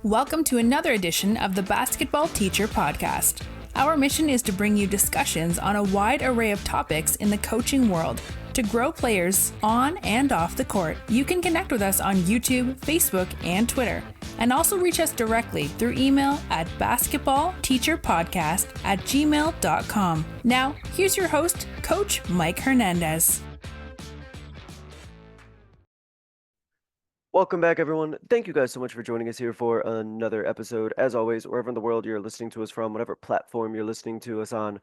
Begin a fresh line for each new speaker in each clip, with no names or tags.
Welcome to another edition of the Basketball Teacher Podcast. Our mission is to bring you discussions on a wide array of topics in the coaching world to grow players on and off the court. You can connect with us on YouTube, Facebook, and Twitter, and also reach us directly through email at basketballteacherpodcast@gmail.com. Now, here's your host, Coach Mike Hernandez.
Welcome back, everyone. Thank you guys so much for joining us here for another episode. As always, wherever in the world you're listening to us from, whatever platform you're listening to us on,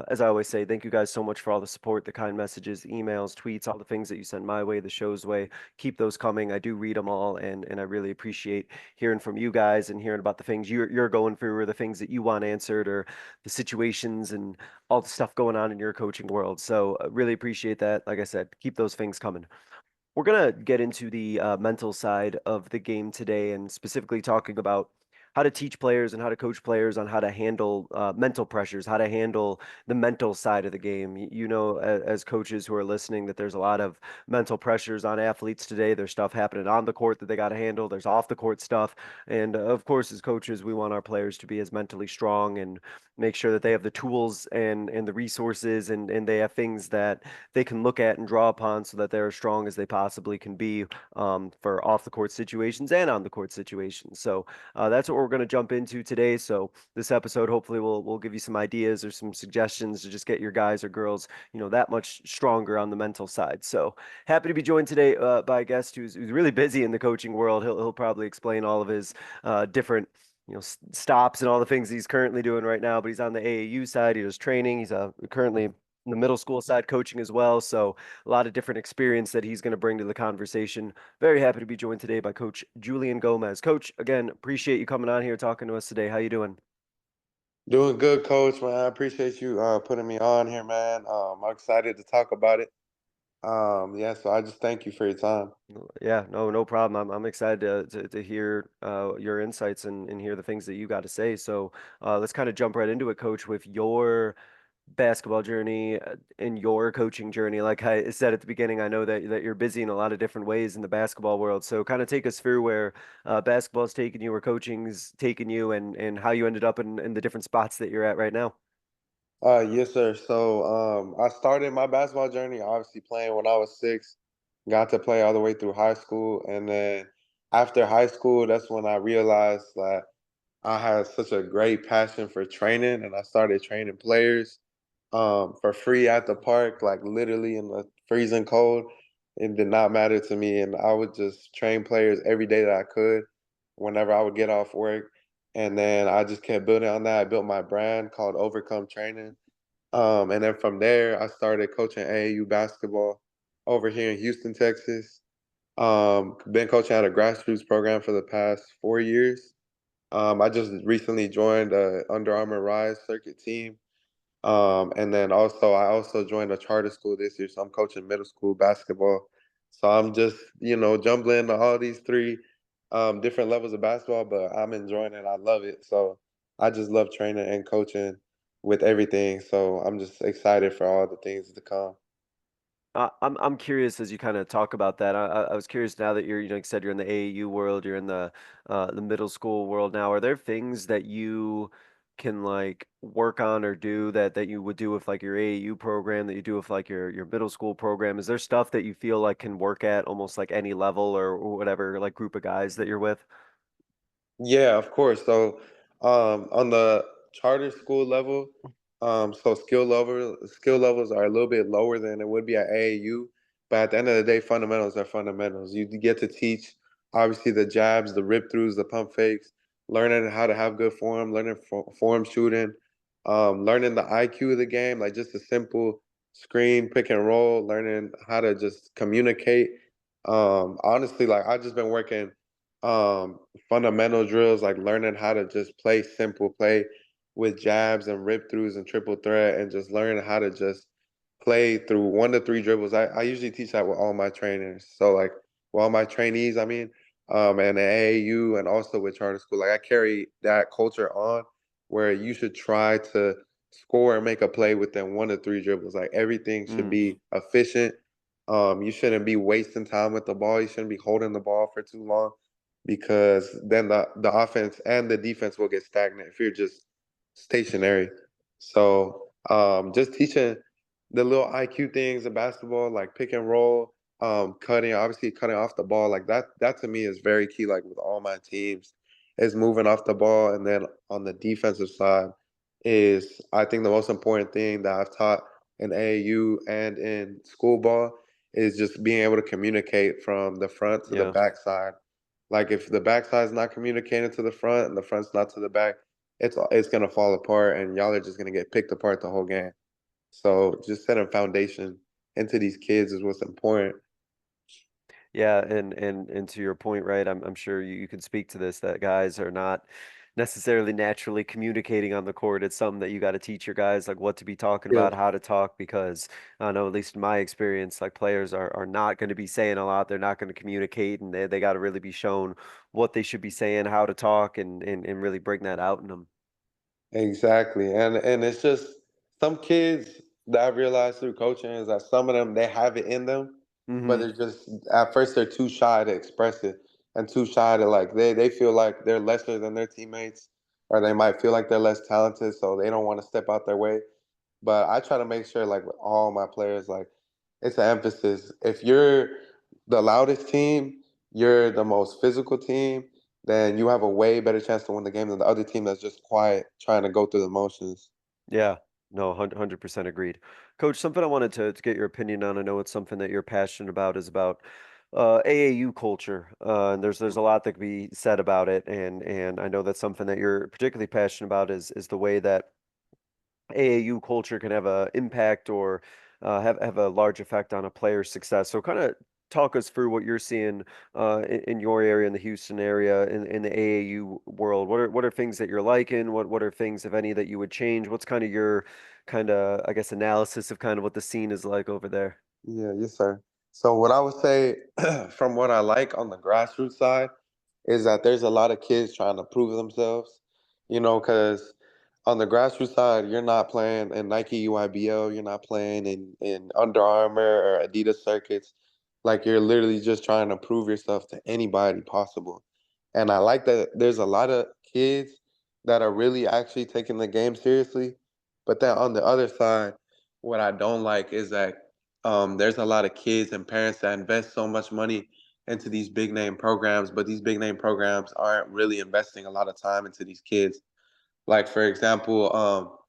as I always say, thank you guys so much for all the support, the kind messages, emails, tweets, all the things that you send my way, the show's way. Keep those coming. I do read them all, and I really appreciate hearing from you guys and hearing about the things you're going through or the things that you want answered or the situations and all the stuff going on in your coaching world. So really appreciate that. Like I said, keep those things coming. We're going to get into the mental side of the game today and specifically talking about how to teach players and how to coach players on how to handle mental pressures, how to handle the mental side of the game. You know, as coaches who are listening, that there's a lot of mental pressures on athletes today. There's stuff happening on the court that they got to handle. There's off the court stuff. And of course, as coaches, we want our players to be as mentally strong and make sure that they have the tools and the resources and they have things that they can look at and draw upon so that they're as strong as they possibly can be for off the court situations and on the court situations. So that's what we're going to jump into today. So this episode, hopefully we'll give you some ideas or some suggestions to just get your guys or girls, that much stronger on the mental side. So happy to be joined today by a guest who's really busy in the coaching world. He'll probably explain all of his different stops and all the things he's currently doing right now, but he's on the AAU side. He does training. He's currently in the middle school side coaching as well. So a lot of different experience that he's going to bring to the conversation. Very happy to be joined today by Coach Julian Gomez. Coach, again, appreciate you coming on here talking to us today. How you doing?
Doing good, Coach, man. I appreciate you putting me on here, man. I'm excited to talk about it. So I just thank you for your time.
Yeah, no problem. I'm excited to hear your insights and hear the things that you got to say. So let's kind of jump right into it, Coach, with your basketball journey and your coaching journey. Like I said at the beginning, I know that you're busy in a lot of different ways in the basketball world. So kind of take us through where basketball's taken you, where coaching's taken you, and how you ended up in the different spots that you're at right now.
Yes, sir. So I started my basketball journey obviously playing when I was 6, got to play all the way through high school. And then after high school, that's when I realized that I had such a great passion for training, and I started training players for free at the park, like literally in the freezing cold. It did not matter to me, and I would just train players every day that I could, whenever I would get off work. And then I just kept building on that. I built my brand called Overcome Training. And then from there, I started coaching AAU basketball over here in Houston, Texas. Been coaching at a grassroots program for the past 4 years. I just recently joined a Under Armour Rise circuit team. And then I also joined a charter school this year, so I'm coaching middle school basketball. So I'm just, jumbling into all these three different levels of basketball, but I'm enjoying it. I love it. So I just love training and coaching with everything. So I'm just excited for all the things to come.
I'm curious as you kind of talk about that. I was curious now that you're, like you said, you're in the AAU world, you're in the middle school world now. Are there things that you can like work on or do that you would do with like your AAU program that you do with like your middle school program? Is there stuff that you feel like can work at almost like any level or whatever like group of guys that you're with?
Yeah, of course. So, on the charter school level, so skill levels are a little bit lower than it would be at AAU. But at the end of the day, fundamentals are fundamentals. You get to teach obviously the jabs, the rip throughs, the pump fakes, learning how to have good form, learning form shooting, learning the IQ of the game, like just a simple screen pick and roll, learning how to just communicate. Honestly, like I've just been working fundamental drills, like learning how to just play simple play with jabs and rip throughs and triple threat, and just learning how to just play through 1 to 3 dribbles. I usually teach that with all my trainers. So like with all my trainees, and the AAU and also with charter school, like I carry that culture on where you should try to score and make a play within 1 to 3 dribbles. Like everything should
Mm.
be efficient. You shouldn't be wasting time with the ball. You shouldn't be holding the ball for too long. because then the offense and the defense will get stagnant if you're just stationary. So just teaching the little IQ things in basketball, like pick and roll, cutting, obviously cutting off the ball, like that to me is very key. Like with all my teams, is moving off the ball, and then on the defensive side is I think the most important thing that I've taught in AAU and in school ball is just being able to communicate from the front to the
Yeah.
backside. Like if the backside is not communicating to the front and the front's not to the back, it's gonna fall apart, and y'all are just gonna get picked apart the whole game. So just setting foundation into these kids is what's important.
Yeah, and to your point, right? I'm sure you can speak to this that guys are not necessarily naturally communicating on the court. It's something that you got to teach your guys like what to be talking
Yeah,
about, how to talk, because I know at least in my experience, like players are not going to be saying a lot. They're not going to communicate, and they got to really be shown what they should be saying, how to talk, and really bring that out in them.
exactly. And it's just some kids that I realized through coaching is that some of them they have it in them, but
Hmm.
they're just at first they're too shy to express it and too shy to like they feel like they're lesser than their teammates, or they might feel like they're less talented, so they don't want to step out their way. But I try to make sure, like with all my players, like it's an emphasis. If you're the loudest team, you're the most physical team, then you have a way better chance to win the game than the other team that's just quiet, trying to go through the motions.
Yeah, no, 100% agreed. Coach, something I wanted to get your opinion on. I know it's something that you're passionate about is about AAU culture. And there's a lot that could be said about it, and I know that's something that you're particularly passionate about is the way that AAU culture can have a impact or have a large effect on a player's success. So kind of talk us through what you're seeing in your area, in the Houston area, in the AAU world. What are things that you're liking? What are things, if any, that you would change? What's kind of your kind of, I guess, analysis of kind of what the scene is like over there?
Yeah, yes, sir. So what I would say from what I like on the grassroots side is that there's a lot of kids trying to prove themselves, because on the grassroots side, you're not playing in Nike UIBL, you're not playing in Under Armour or Adidas circuits. Like you're literally just trying to prove yourself to anybody possible. And I like that there's a lot of kids that are really actually taking the game seriously. But then on the other side, what I don't like is that there's a lot of kids and parents that invest so much money into these big name programs, but these big name programs aren't really investing a lot of time into these kids. Like for example,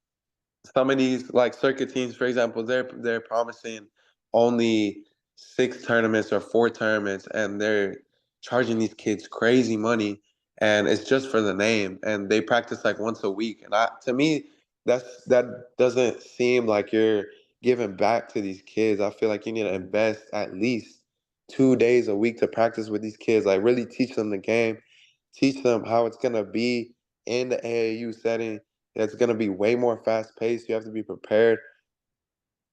some of these like circuit teams, for example, they're promising only 6 tournaments or 4 tournaments, and they're charging these kids crazy money, and it's just for the name, and they practice like once a week. And to me, that doesn't seem like you're giving back to these kids. I feel like you need to invest at least 2 days a week to practice with these kids, like really teach them the game, teach them how it's gonna be in the AAU setting. It's gonna be way more fast paced. You have to be prepared.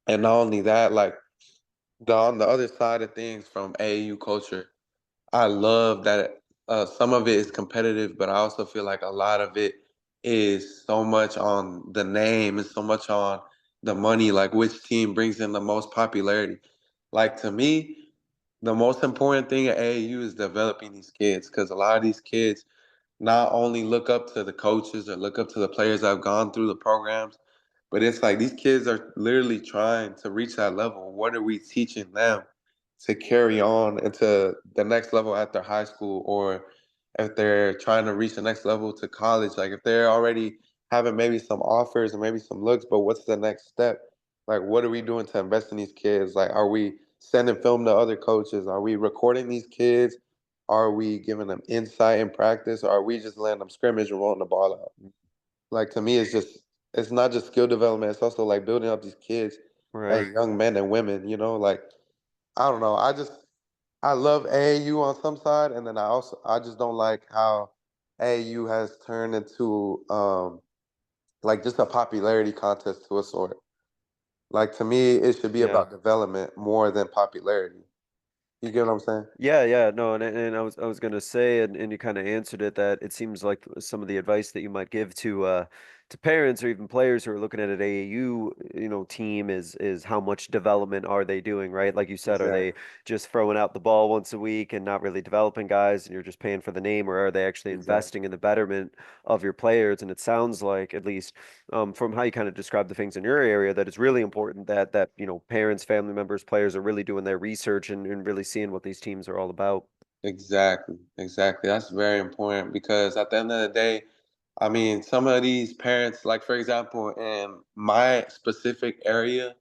And not only that, like on the other side of things from AAU culture, I love that some of it is competitive, but I also feel like a lot of it is so much on the name and so much on the money, like which team brings in the most popularity. Like to me, the most important thing at AAU is developing these kids, because a lot of these kids not only look up to the coaches or look up to the players that have gone through the programs, but it's like these kids are literally trying to reach that level. What are we teaching them to carry on into the next level at their high school, or if they're trying to reach the next level to college? Like if they're already having maybe some offers and maybe some looks, but what's the next step? Like what are we doing to invest in these kids? Like are we sending film to other coaches? Are we recording these kids? Are we giving them insight in practice? Or are we just letting them scrimmage and rolling the ball out? Like to me, it's not just skill development. It's also like building up these kids
Right.
as young men and women. Like I don't know. I love AAU on some side, and then I just don't like how AAU has turned into like just a popularity contest to a sort. Like to me, it should be
Yeah.
about development more than popularity. You get what I'm saying?
Yeah, yeah, no, and I was gonna say, and you kind of answered it that it seems like some of the advice that you might give to to parents or even players who are looking at an AAU, team is how much development are they doing, right? Like you said, are they
Exactly.
just throwing out the ball once a week and not really developing guys and you're just paying for the name, or are they actually
Exactly.
investing in the betterment of your players? And it sounds like, at least from how you kind of describe the things in your area, that it's really important that parents, family members, players are really doing their research and really seeing what these teams are all about.
Exactly. Exactly. That's very important because at the end of the day, I mean, some of these parents, like for example, in my specific area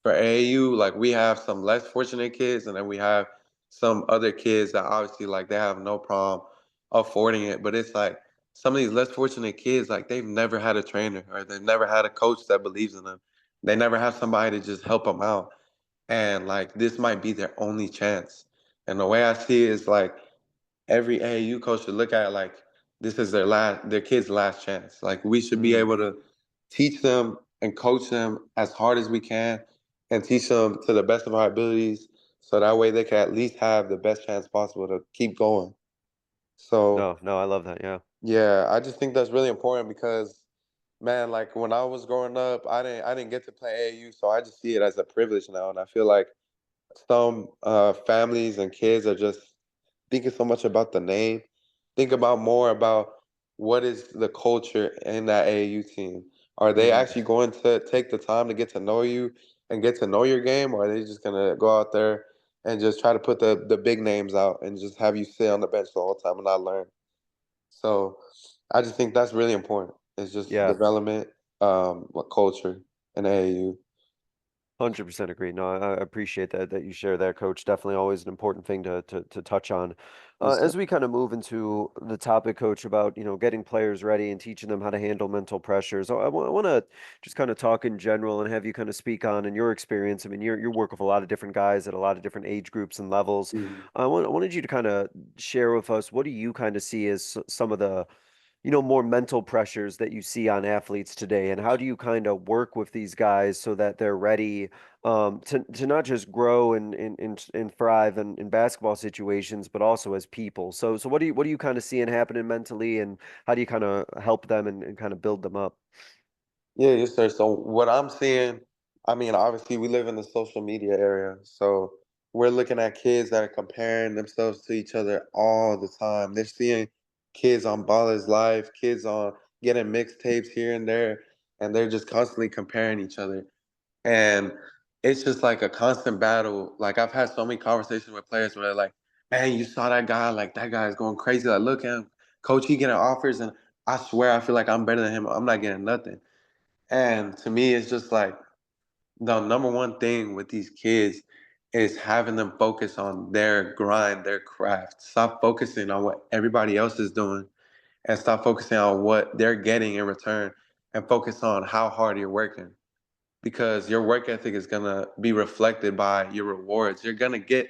for AAU, like we have some less fortunate kids, and then we have some other kids that obviously like they have no problem affording it. But it's like some of these less fortunate kids, like they've never had a trainer or they've never had a coach that believes in them. They never have somebody to just help them out, and like this might be their only chance. And the way I see it is like every AAU coach should look at it like this is their kid's last chance. Like we should be
Mm.
able to teach them and coach them as hard as we can and teach them to the best of our abilities so that way they can at least have the best chance possible to keep going. So
No, no, I love that. Yeah.
yeah, I just think that's really important because man, like when I was growing up, I didn't get to play AAU, so I just see it as a privilege now, and I feel like some families and kids are just thinking so much about the name. Think about more about what is the culture in that AAU team. Are they
Hmm.
actually going to take the time to get to know you and get to know your game, or are they just gonna go out there and just try to put the big names out and just have you sit on the bench the whole time and not learn? So I just think that's really important. It's just
Yeah.
development, what culture in AAU.
100% agree. No, I appreciate that you share that, Coach. Definitely always an important thing to touch on.
Yes, sir.
As we kind of move into the topic, Coach, about getting players ready and teaching them how to handle mental pressures. I want to just kind of talk in general and have you kind of speak on in your experience. I mean, you work with a lot of different guys at a lot of different age groups and levels.
Mhm.
I wanted you to kind of share with us, what do you kind of see as some of the more mental pressures that you see on athletes today, and how do you kind of work with these guys so that they're ready to not just grow and thrive in basketball situations, but also as people. So what do you kind of seeing happening mentally, and how do you kind of help them and kind of build them up?
Yeah, yes, sir. So what I'm seeing, I mean, obviously we live in the social media area, so we're looking at kids that are comparing themselves to each other all the time. They're seeing kids on Baller's Life, kids on getting mixtapes here and there, and they're just constantly comparing each other. And it's just like a constant battle. Like I've had so many conversations with players where they're like, "Man, you saw that guy? Like that guy is going crazy. Like look at him, coach. He getting offers, and I swear I feel like I'm better than him. I'm not getting nothing." And to me, it's just like the number one thing with these kids is having them focus on their grind, their craft. Stop focusing on what everybody else is doing and stop focusing on what they're getting in return and focus on how hard you're working because your work ethic is going to be reflected by your rewards. You're going to get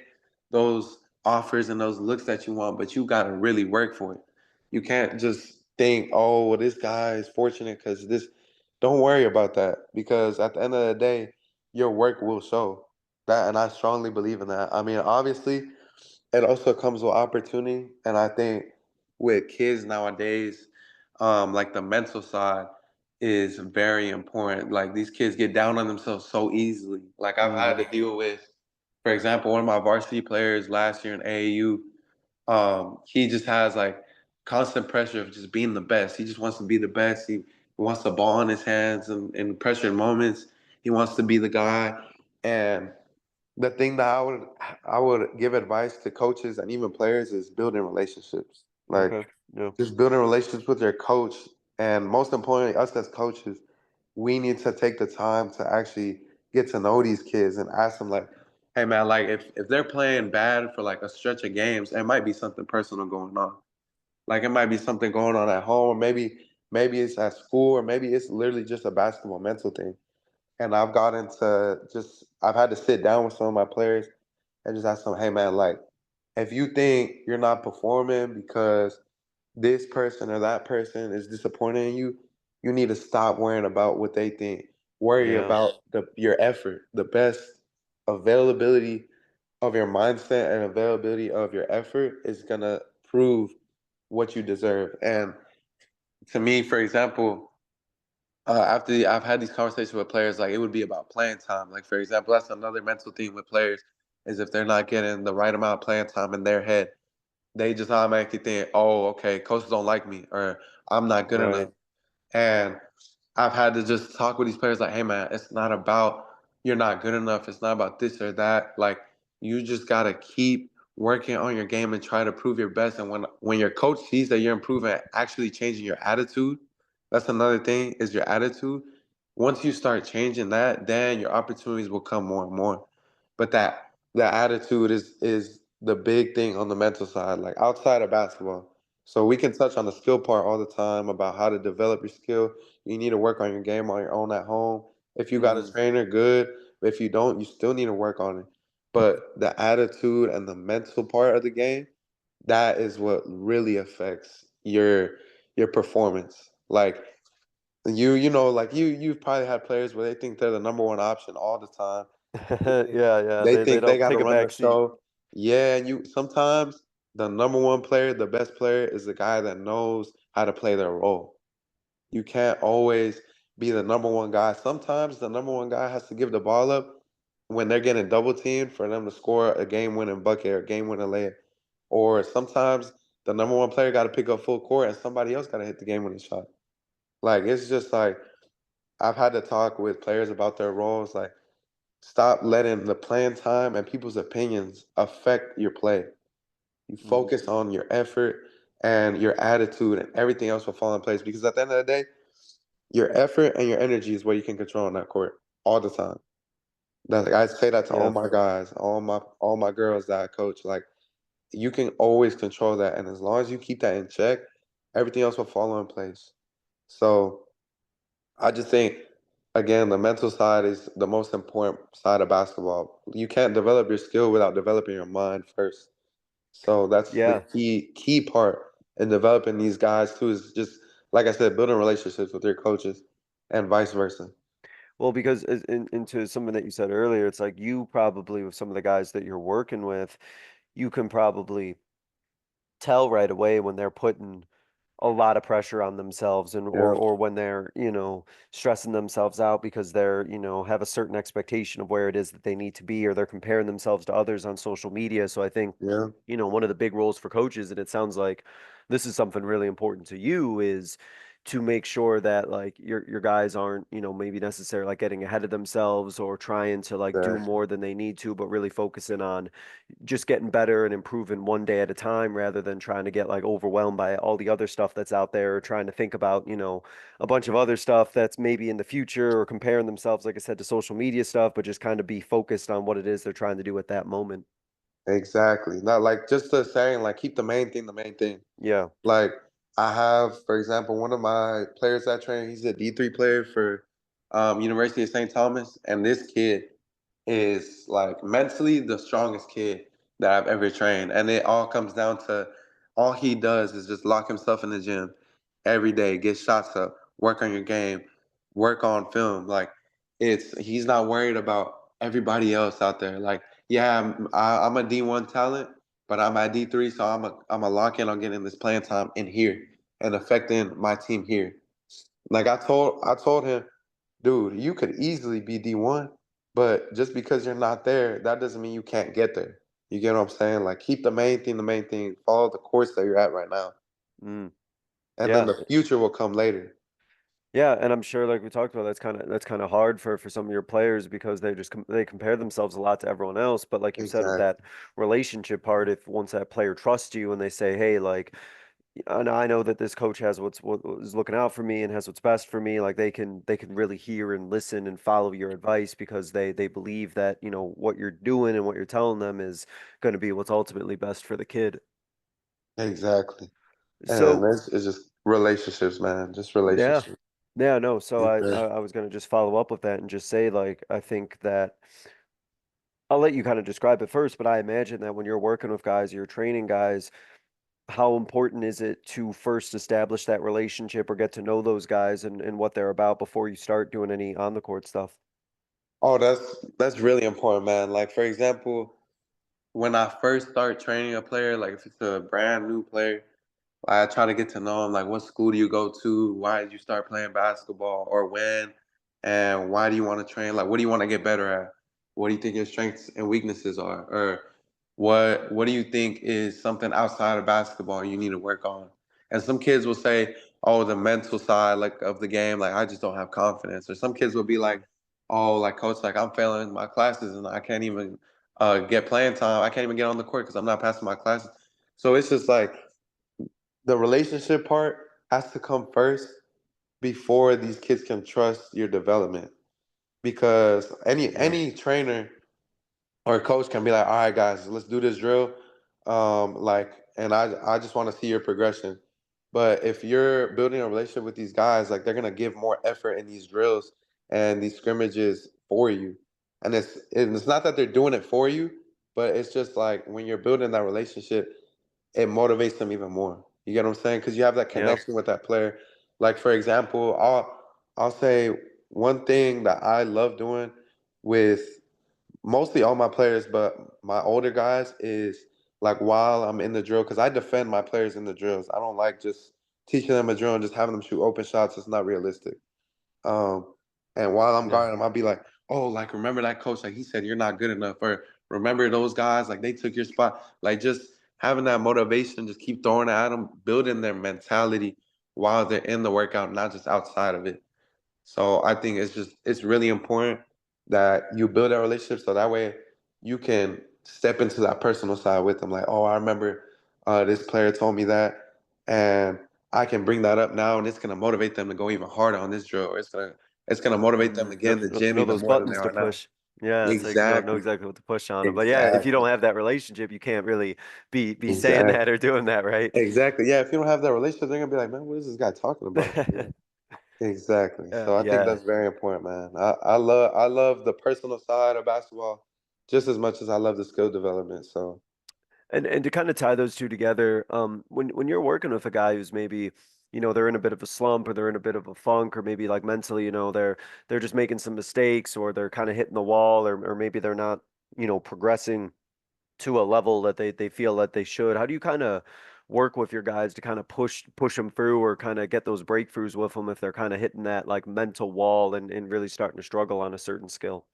those offers and those looks that you want, but you got to really work for it. You can't just think, oh, well, this guy is fortunate because this. Don't worry about that because at the end of the day, your work will show that. And I strongly believe in that. I mean, obviously, it also comes with opportunity. And I think with kids nowadays, like the mental side is very important. Like these kids get down on themselves so easily. Like I've had
Hmm.
to deal with, for example, one of my varsity players last year in AAU, he just has like constant pressure of just being the best. He just wants to be the best. He wants the ball in his hands and in pressured moments. He wants to be the guy. And the thing that I would give advice to coaches and even players is building relationships. Like
Okay. Yeah.
just building relationships with your coach, and most importantly, us as coaches, we need to take the time to actually get to know these kids and ask them like, "Hey man, like if they're playing bad for like a stretch of games, it might be something personal going on. Like it might be something going on at home, or maybe it's at school, or maybe it's literally just a basketball mental thing." And I've had to sit down with some of my players and just ask them, hey man, like if you think you're not performing because this person or that person is disappointing in you, you need to stop worrying about what they think. Worry
Yeah.
about your effort, the best availability of your mindset and availability of your effort is gonna prove what you deserve. And to me, for example, I've had these conversations with players, like it would be about playing time. Like for example, that's another mental thing with players is if they're not getting the right amount of playing time in their head, they just automatically think, oh, okay, coaches don't like me or I'm not good enough.
Right.
And I've had to just talk with these players like, hey man, it's not about you're not good enough. It's not about this or that. Like you just gotta keep working on your game and try to prove your best. And when your coach sees that you're improving, actually changing your attitude, that's another thing is your attitude. Once you start changing that, then your opportunities will come more and more. But that attitude is the big thing on the mental side, like outside of basketball. So we can touch on the skill part all the time about how to develop your skill. You need to work on your game on your own at home. If you got a
Hmm.
trainer, good. If you don't, you still need to work on it. But the attitude and the mental part of the game, that is what really affects your performance. Like like you've probably had players where they think they're the number one option all the time. They think
Yeah, yeah.
they
They
think they
don't
got to
take a
run the
back seat.
show. Yeah, and you sometimes the number one player, the best player, is the guy that knows how to play their role. You can't always be the number one guy. Sometimes the number one guy has to give the ball up when they're getting double teamed for them to score a game winning bucket or game winning layup. Or sometimes the number one player got to pick up full court and somebody else got to hit the game winning shot. Like it's just like I've had to talk with players about their roles. Like stop letting the playing time and people's opinions affect your play. You
Hmm.
focus on your effort and your attitude, and everything else will fall in place. Because at the end of the day, your effort and your energy is what you can control on that court all the time. That's like I say that to all
Yeah.
my guys, all my girls that I coach. Like you can always control that, and as long as you keep that in check, everything else will fall in place. So I just think, again, the mental side is the most important side of basketball. You can't develop your skill without developing your mind first. So that's the
Yeah.
key part in developing these guys too. Is just like I said, building relationships with your coaches, and vice versa.
Well, because into something that you said earlier, it's like you probably with some of the guys that you're working with, you can probably tell right away when they're putting a lot of pressure on themselves and
Yeah,
or when they're, stressing themselves out because they're, have a certain expectation of where it is that they need to be or they're comparing themselves to others on social media. So I think,
yeah,
one of the big roles for coaches, and it sounds like this is something really important to you, is to make sure that like your guys aren't, maybe necessarily like getting ahead of themselves or trying to like do
exactly,
more than they need to, but really focusing on just getting better and improving one day at a time rather than trying to get like overwhelmed by all the other stuff that's out there or trying to think about, a bunch of other stuff that's maybe in the future or comparing themselves, like I said, to social media stuff, but just kind of be focused on what it is they're trying to do at that moment.
exactly. Not like just the saying, like keep the main thing the main thing.
Yeah.
Like I have, for example, one of my players I train. He's a D3 player for University of St. Thomas, and this kid is like mentally the strongest kid that I've ever trained. And it all comes down to all he does is just lock himself in the gym every day, get shots up, work on your game, work on film. Like he's not worried about everybody else out there. Like, yeah, I'm a D1 talent, but I'm at D3, so I'm a lock in on getting this playing time in here and affecting my team here. Like I told him, dude, you could easily be D1, but just because you're not there, that doesn't mean you can't get there. You get what I'm saying? Like keep the main thing, follow the course that you're at right now.
Mm.
And then
Yeah.
the future will come later.
Yeah, and I'm sure, like we talked about, that's kind of hard for some of your players because they compare themselves a lot to everyone else. But like you said, with that
Exactly.
relationship part, if once that player trusts you and they say, "Hey, like, and I know that this coach has what is looking out for me and has what's best for me," like they can really hear and listen and follow your advice because they believe that what you're doing and what you're telling them is going to be what's ultimately best for the kid.
Exactly. And
So
it's just relationships, man. Just
yeah.
relationships.
Yeah, no. So I,
Okay.
I I was gonna just follow up with that and just say like I think that I'll let you kind of describe it first, but I imagine that when you're working with guys, you're training guys, how important is it to first establish that relationship or get to know those guys and what they're about before you start doing any on the court stuff?
Oh, that's really important, man. Like for example, when I first start training a player, like if it's a brand new player, I try to get to know them, like, what school do you go to? Why did you start playing basketball, or when? And why do you want to train? Like, what do you want to get better at? What do you think your strengths and weaknesses are? Or what do you think is something outside of basketball you need to work on? And some kids will say, oh, the mental side, like, of the game, like, I just don't have confidence. Or some kids will be like,
Mm.
oh, like, coach, like, I'm failing my classes and I can't even get playing time. I can't even get on the court because I'm not passing my classes. So it's just like the relationship part has to come first before these kids can trust your development. Because
Yeah.
any trainer or coach can be like, all right, guys, let's do this drill. And I just want to see your progression. But if you're building a relationship with these guys, like, they're gonna give more effort in these drills and these scrimmages for you. And it's not that they're doing it for you, but it's just like when you're building that relationship, it motivates them even more. You get what I'm saying? Because you have that
Yeah.
connection with that player. Like, for example, I'll say one thing that I love doing with mostly all my players, but my older guys, is like, while I'm in the drill, because I defend my players in the drills. I don't like just teaching them a drill and just having them shoot open shots. It's not realistic. Um, and while I'm
Yeah.
guarding them, I'll be like, oh, like, remember that coach? Like, he said you're not good enough. Or remember those guys? Like, they took your spot. Like, just having that motivation, just keep throwing it at them, building their mentality while they're in the workout, not just outside of it. So I think it's really important that you build that relationship so that way you can step into that personal side with them. Like, oh, I remember this player told me that, and I can bring that up now, and it's gonna motivate them to go even harder on this drill. Or it's gonna motivate them to get
Know,
in the gym
know
even
those
more than they
buttons to
are now.
push. Yeah, it's like know
Exactly.
exactly what to push on them. But yeah, if you don't
Exactly.
have that relationship, you can't really be saying
Exactly.
that or doing that, right?
Exactly. Yeah. If you don't have that relationship, they're gonna be like, man, what is this guy talking about? Yeah. Exactly. So I think
Yeah.
that's very important, man. I love the personal side of basketball just as much as I love the skill development. So
And to kind of tie those two together, when you're working with a guy who's maybe, they're in a bit of a slump or they're in a bit of a funk or maybe like mentally, they're just making some mistakes or they're kind of hitting the wall or maybe they're not, progressing to a level that they feel that they should. How do you kind of work with your guys to kind of push them through or kind of get those breakthroughs with them if they're kind of hitting that like mental wall and really starting to struggle on a certain skill?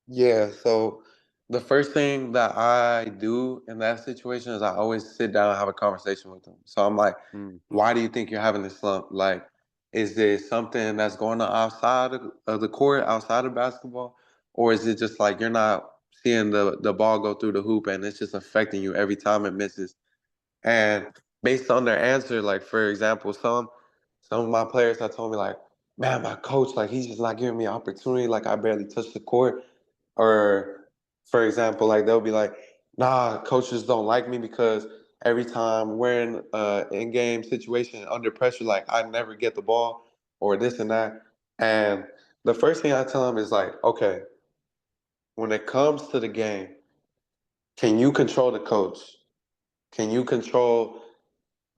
yeah, so the first thing that I do in that situation is I always sit down and have a conversation with them. So I'm like,
Mm,
why do you think you're having this slump? Like, is there something that's going on outside of the court, outside of basketball? Or is it just like you're not seeing the ball go through the hoop and it's just affecting you every time it misses? And based on their answer, like, for example, some of my players have told me like, man, my coach, like, he's just not giving me opportunity, like, I barely touch the court. Or, for example, like, they'll be like, nah, coaches don't like me because every time we're in in-game situation under pressure, like, I never get the ball or this and that. And the first thing I tell them is like, okay, when it comes to the game, can you control the coach? Can you control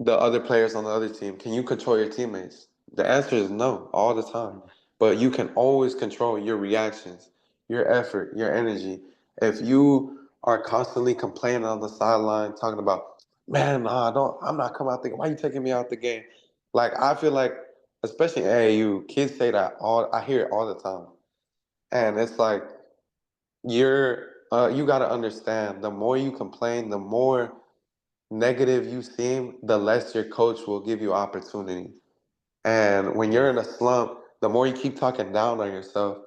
the other players on the other team? Can you control your teammates? The answer is no, all the time.
mm,
But you can always control your reactions, your effort, your energy. If you are constantly complaining on the sideline, talking about, man, nah, don't, I'm not coming out the game. Why are you taking me out the game? Like, I feel like, especially in AAU, kids say that I hear it all the time. And it's like, you got to understand, the more you complain, the more negative you seem, the less your coach will give you opportunity. And when
mm.
you're in a slump, the more you keep talking down on yourself,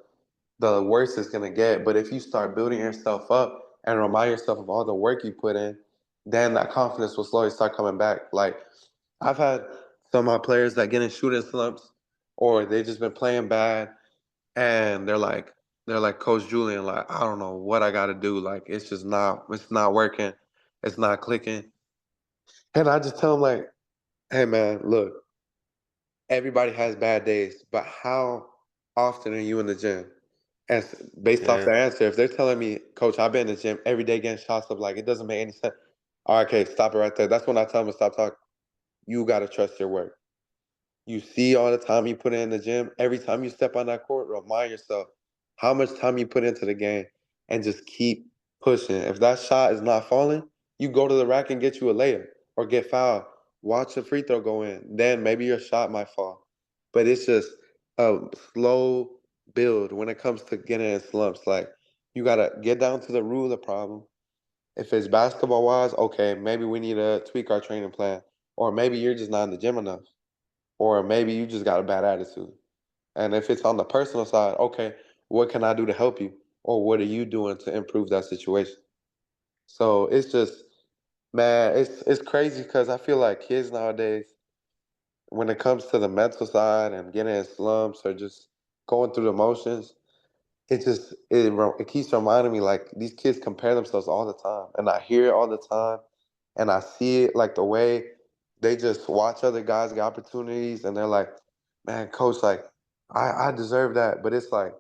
the worse it's gonna get. But if you start building yourself up and remind yourself of all the work you put in, then that confidence will slowly start coming back. Like, I've had some of my players that get in shooting slumps, or they just been playing bad, and they're like, Coach Julian, like, I don't know what I got to do. Like, it's not working, it's not clicking. And I just tell them like, hey man, look, everybody has bad days, but how often are you in the gym? And based off
Yeah.
their answer, if they're telling me, Coach, I've been in the gym every day getting shots up, like, it doesn't make any sense. All right, okay, stop it right there. That's when I tell them to stop talking. You got to trust your work. You see all the time you put in the gym. Every time you step on that court, remind yourself how much time you put into the game and just keep pushing. If that shot is not falling, you go to the rack and get you a layup or get fouled watch a free throw go in. Then maybe your shot might fall. But it's just a slow build when it comes to getting in slumps. Like, you got to get down to the root of the problem. If it's basketball wise, okay, maybe we need to tweak our training plan. Or maybe you're just not in the gym enough. Or maybe you just got a bad attitude. And if it's on the personal side, okay, what can I do to help you? Or what are you doing to improve that situation? So it's just, man, it's crazy because I feel like kids nowadays, when it comes to the mental side and getting in slumps or just going through the motions, it keeps reminding me like these kids compare themselves all the time, and I hear it all the time, and I see it like the way they just watch other guys get opportunities, and they're like, "Man, coach, like I deserve that," but it's like,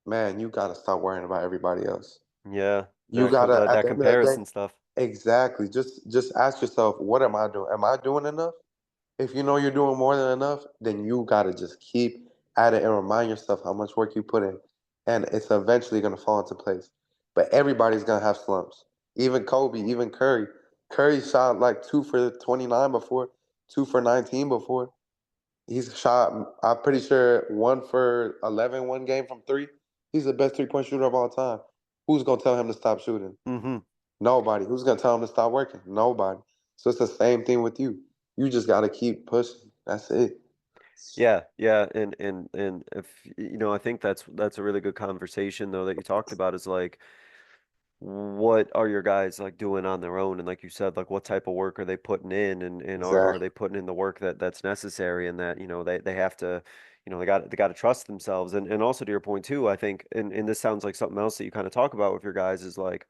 man, you gotta stop worrying about everybody else.
Yeah,
You gotta at
that
the end of the day,
comparison stuff.
exactly. Just ask yourself, what am I doing? Am I doing enough? If you know you're doing more than enough, then you gotta just keep at it and remind yourself how much work you put in. And it's eventually gonna fall into place. But everybody's gonna have slumps. Even Kobe, even Curry. Curry shot like 2 for 29 before, 2 for 19 before. He's shot, I'm pretty sure, 1 for 11 one game from three. He's the best 3-point shooter of all time. Who's gonna tell him to stop shooting?
Hmm.
Nobody. Who's gonna tell him to stop working? Nobody. So it's the same thing with you. You just gotta keep pushing. That's it.
Yeah, yeah, and if I think that's a really good conversation though that you talked about is like what are your guys like doing on their own, and like you said, like what type of work are they putting in, and are
Exactly.
they putting in the work that's necessary, and that they have to, they got to trust themselves, and also to your point too, I think, and this sounds like something else that you kind of talk about with your guys is like,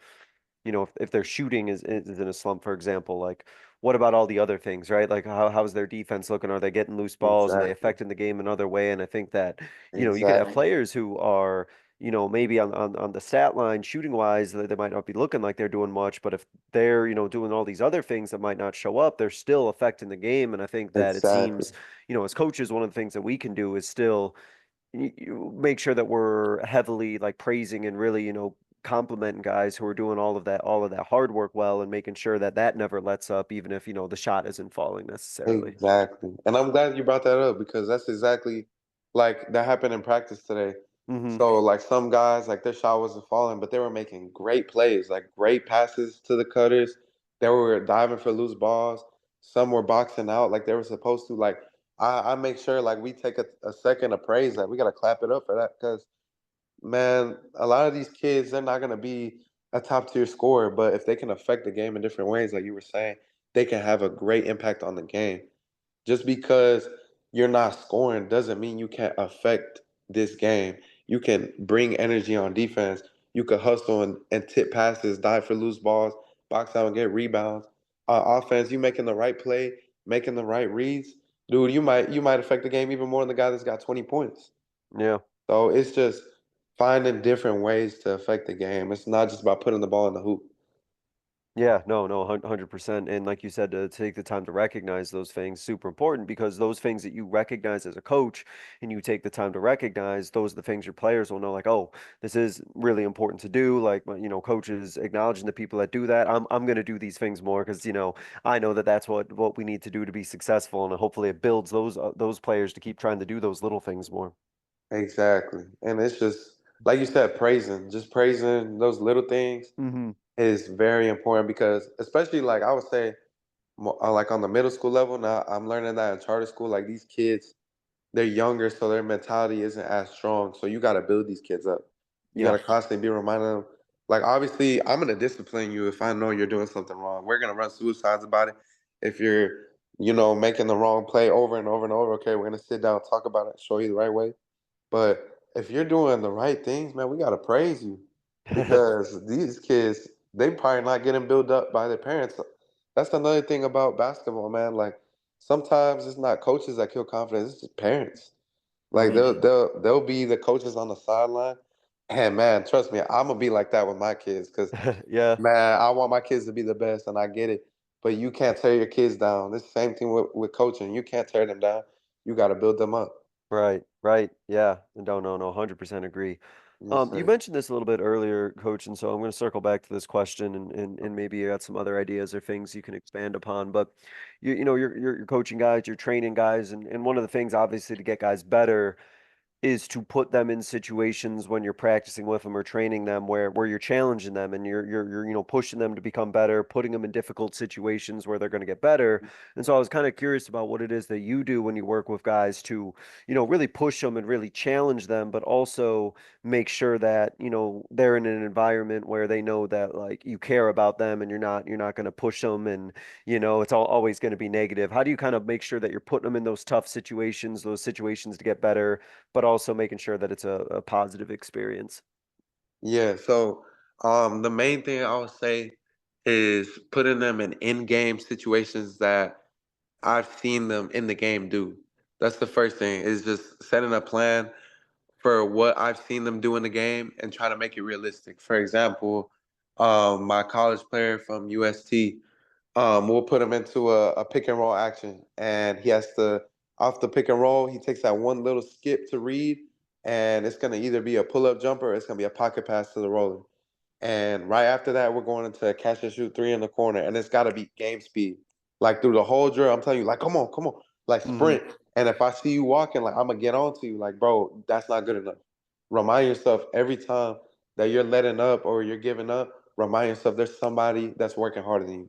if their shooting is in a slump, for example, like what about all the other things, right? Like how's their defense looking? Are they getting loose balls? Are they
Exactly.
affecting the game another way? And I think that, you could have
Exactly.
players who are, maybe on the stat line shooting wise, they might not be looking like they're doing much, but if they're, doing all these other things that might not show up, they're still affecting the game. And I think that it
Exactly.
seems, as coaches, one of the things that we can do is still you make sure that we're heavily like praising and really, complimenting guys who are doing all of that hard work well and making sure that that never lets up, even if, the shot isn't falling necessarily.
Exactly. And I'm glad you brought that up because that's exactly like that happened in practice today.
Hmm.
So like some guys, like their shot wasn't falling, but they were making great plays, like great passes to the cutters. They were diving for loose balls. Some were boxing out like they were supposed to. Like I make sure like we take a second to praise that. We gotta clap it up for that because, man, a lot of these kids, they're not gonna be a top tier scorer, but if they can affect the game in different ways, like you were saying, they can have a great impact on the game. Just because you're not scoring doesn't mean you can't affect this game. You can bring energy on defense. You can hustle and tip passes, dive for loose balls, box out and get rebounds. Offense, you making the right play, making the right reads, dude. You might affect the game even more than the guy that's got 20 points.
Yeah.
So it's just finding different ways to affect the game. It's not just about putting the ball in the hoop.
Yeah, no, 100%. And like you said, to take the time to recognize those things, super important because those things that you recognize as a coach and you take the time to recognize, those are the things your players will know, like, oh, this is really important to do. Like, coaches acknowledging the people that do that. I'm going to do these things more because, I know that that's what we need to do to be successful. And hopefully it builds those players to keep trying to do those little things more.
Exactly. And it's just like you said, just praising those little things
Hmm.
is very important because especially like I would say like on the middle school level now I'm learning that in charter school like these kids they're younger so their mentality isn't as strong so you got to build these kids up. You got
Yeah.
to constantly be reminding them like obviously I'm going to discipline you if I know you're doing something wrong. We're going to run suicides about it if you're making the wrong play over and over and over. Okay, we're going to sit down, talk about it, show you the right way. But if you're doing the right things, man, we gotta praise you because these kids, they probably not getting built up by their parents. That's another thing about basketball, man. Like sometimes it's not coaches that kill confidence; it's just parents. Like
Hmm.
they'll be the coaches on the sideline, and man, trust me, I'm gonna be like that with my kids because
Yeah.
man, I want my kids to be the best, and I get it. But you can't tear your kids down. It's the same thing with coaching. You can't tear them down. You got to build them up.
Right, right. Yeah. No, no, no, 100% agree.
Yes,
You
sir.
mentioned this a little bit earlier, Coach, and so I'm going to circle back to this question, and maybe you got some other ideas or things you can expand upon. But you're coaching guys, you're training guys, and one of the things obviously to get guys better is to put them in situations when you're practicing with them or training them where you're challenging them and you're pushing them to become better, putting them in difficult situations where they're going to get better. And so I was kind of curious about what it is that you do when you work with guys to, really push them and really challenge them, but also make sure that, they're in an environment where they know that like you care about them and you're not going to push them and it's always going to be negative. How do you kind of make sure that you're putting them in those tough situations, those situations to get better, but also making sure that it's a positive experience?
Yeah, so the main thing I would say is putting them in in-game situations that I've seen them in the game do. That's the first thing, is just setting a plan for what I've seen them do in the game and try to make it realistic. For example, my college player from UST, we'll put him into a pick and roll action, and he has to, off the pick and roll, he takes that one little skip to read, and it's going to either be a pull up jumper or it's going to be a pocket pass to the roller. And right after that, we're going into a catch and shoot three in the corner, and it's got to be game speed. Like through the whole drill, I'm telling you, like, come on, like
Hmm.
sprint. And if I see you walking, like, I'm gonna get on to you, like, bro, that's not good enough. Remind yourself every time that you're letting up or you're giving up, remind yourself there's somebody that's working harder than you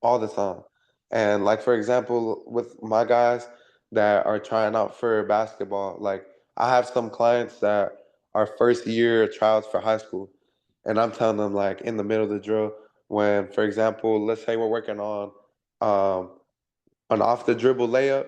all the time. And like for example, with my guys that are trying out for basketball, like I have some clients that are first year trials for high school, and I'm telling them like in the middle of the drill, when, for example, let's say we're working on um, an off the dribble layup,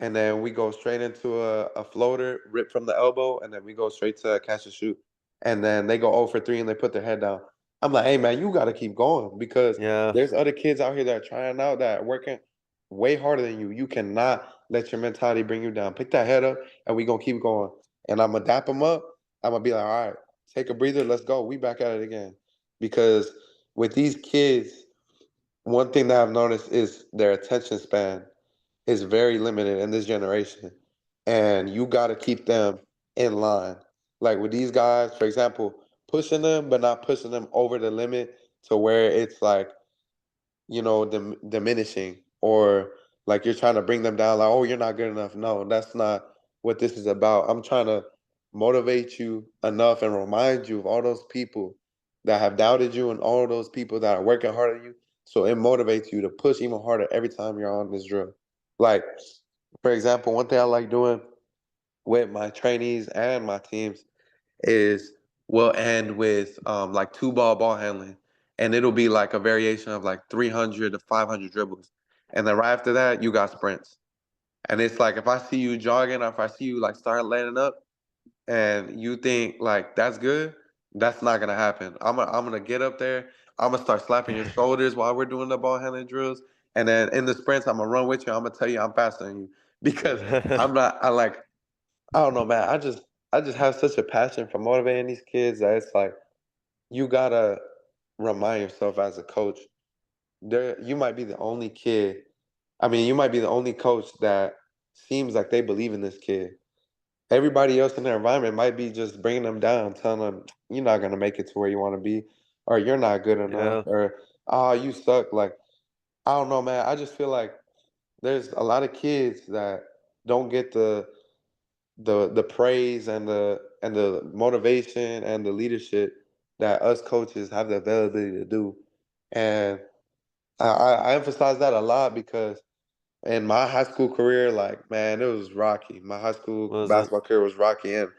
and then we go straight into a floater, rip from the elbow, and then we go straight to a catch and shoot. And then they go 0 for 3 and they put their head down. I'm like, hey man, you gotta keep going because
Yeah.
there's other kids out here that are trying out that are working way harder than you. You cannot let your mentality bring you down. Pick that head up and we gonna keep going. And I'm gonna dap them up. I'm gonna be like, all right, take a breather, let's go. We back at it again. Because with these kids, one thing that I've noticed is their attention span is very limited in this generation. And you got to keep them in line. Like with these guys, for example, pushing them, but not pushing them over the limit to where it's like, diminishing or like you're trying to bring them down, like, oh, you're not good enough. No, that's not what this is about. I'm trying to motivate you enough and remind you of all those people that have doubted you and all those people that are working hard at you. So it motivates you to push even harder every time you're on this drill. Like, for example, one thing I like doing with my trainees and my teams is we'll end with like ball handling, and it'll be like a variation of like 300 to 500 dribbles, and then right after that you got sprints, and it's like if I see you jogging or if I see you like start landing up and you think like that's good, that's not gonna happen. I'm gonna get up there. I'm gonna start slapping your shoulders while we're doing the ball handling drills, and then in the sprints, I'm gonna run with you. I'm gonna tell you I'm faster than you because I'm not. I like. I don't know, man. I just have such a passion for motivating these kids that it's like you gotta remind yourself as a coach. There, you might be the only kid. I mean, you might be the only coach that seems like they believe in this kid. Everybody else in their environment might be just bringing them down, telling them you're not gonna make it to where you want to be, or you're not good enough,
Yeah.
or oh, you suck. Like I don't know, man. I just feel like there's a lot of kids that don't get the praise and the motivation and the leadership that us coaches have the availability to do. And I emphasize that a lot because in my high school career, like man, it was rocky. My high school
Was it?
basketball career was rocky, and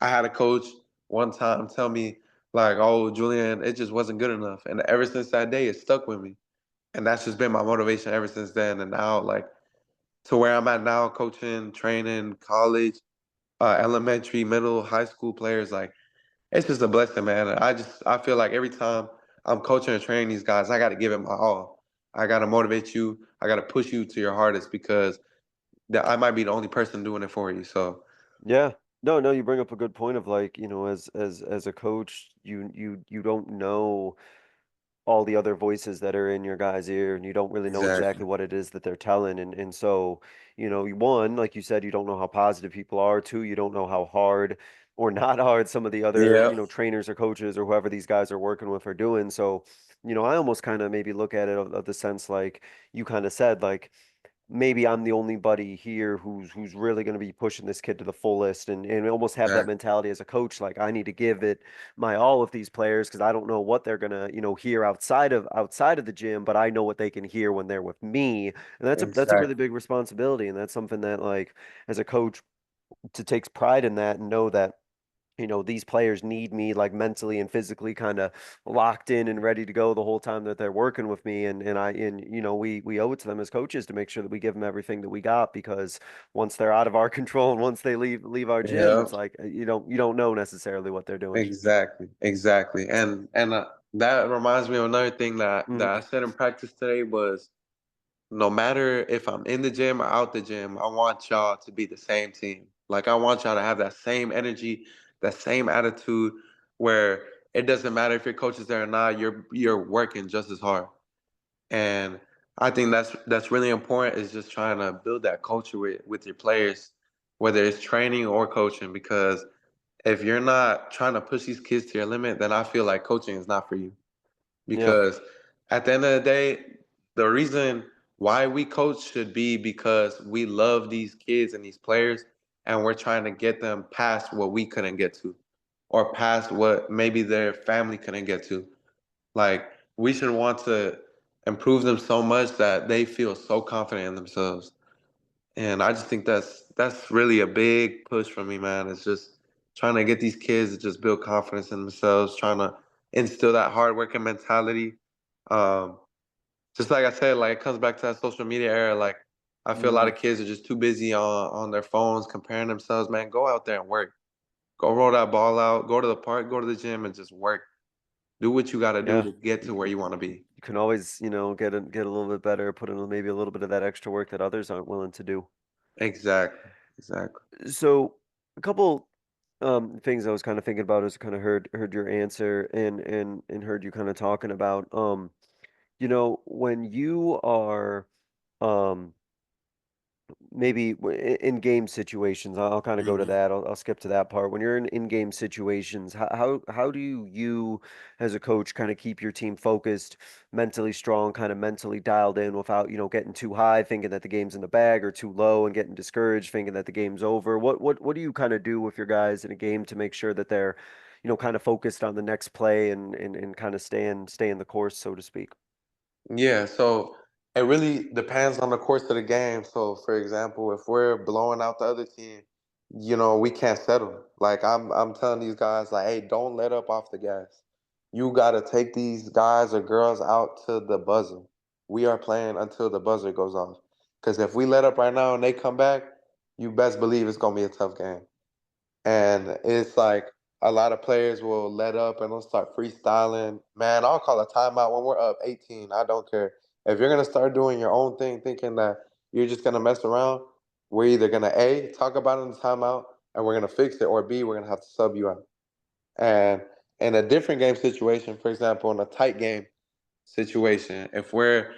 I had a coach one time tell me like, "Oh, Julian, it just wasn't good enough." And ever since that day, it stuck with me, and that's just been my motivation ever since then. And now, like to where I'm at now, coaching, training, college, elementary, middle, high school players, like it's just a blessing, man. I feel like every time I'm coaching and training these guys, I got to give it my all. I got to motivate you. I got to push you to your hardest because I might be the only person doing it for you. So
Yeah. No, no, you bring up a good point of like, as a coach, you don't know all the other voices that are in your guy's ear and you don't really know
exactly,
exactly what it is that they're telling. And so, one, like you said, you don't know how positive people are. Two, you don't know how hard or not hard some of the other,
Yeah.
trainers or coaches or whoever these guys are working with are doing. So, I almost kind of maybe look at it of the sense like you kind of said, like maybe I'm the only buddy here who's really going to be pushing this kid to the fullest and almost have that
Exactly.
mentality as a coach, like I need to give it my all with these players because I don't know what they're gonna, hear outside of the gym, but I know what they can hear when they're with me. And that's a really
Exactly.
big responsibility. And that's something that like as a coach to takes pride in that and know that these players need me like mentally and physically kind of locked in and ready to go the whole time that they're working with me and we owe it to them as coaches to make sure that we give them everything that we got because once they're out of our control and once they leave our gym
Yeah.
it's like you don't know necessarily what they're doing.
Exactly. Exactly. And that reminds me of another thing that
Hmm.
I said in practice today was no matter if I'm in the gym or out the gym, I want y'all to be the same team. Like I want y'all to have that same energy, that same attitude where it doesn't matter if your coach is there or not, you're working just as hard. And I think that's really important is just trying to build that culture with your players, whether it's training or coaching, because if you're not trying to push these kids to your limit, then I feel like coaching is not for you.
Yeah.
Because at the end of the day, the reason why we coach should be because we love these kids and these players, and we're trying to get them past what we couldn't get to, or past what maybe their family couldn't get to. Like we should want to improve them so much that they feel so confident in themselves. And I just think that's really a big push for me, man. It's just trying to get these kids to just build confidence in themselves, trying to instill that hard working mentality. Um, just like I said, like it comes back to that social media era. Like I feel a lot
Mm.
of kids are just too busy on their phones comparing themselves. Man, go out there and work. Go roll that ball out. Go to the park. Go to the gym and just work. Do what you got to do
Yeah.
to get to
You,
where you want to be.
you can always get a little bit better, put in maybe a little bit of that extra work that others aren't willing to do.
Exactly. Exactly.
So a couple things I was kind of thinking about as I kind of heard your answer and heard you kind of talking about when you are um maybe in game situations, I'll kind of go to
Mhm.
that. I'll skip to that part. When you're in game situations, how do you as a coach kind of keep your team focused, mentally strong, kind of mentally dialed in without, getting too high, thinking that the game's in the bag, or too low and getting discouraged, thinking that the game's over? What do you kind of do with your guys in a game to make sure that they're, kind of focused on the next play and kind of stay in the course, so to speak?
Yeah, so it really depends on the course of the game. So, for example, if we're blowing out the other team, we can't settle. Like I'm telling these guys, like, hey, don't let up off the gas. You gotta take these guys or girls out to the buzzer. We are playing until the buzzer goes off. Because if we let up right now and they come back, you best believe it's gonna be a tough game. And it's like a lot of players will let up and they'll start freestyling. Man, I'll call a timeout when we're up 18. I don't care. If you're gonna start doing your own thing, thinking that you're just gonna mess around, we're either gonna A, talk about it in the timeout and we're gonna fix it, or B, we're gonna have to sub you out. And in a different game situation, for example, in a tight game situation, if we're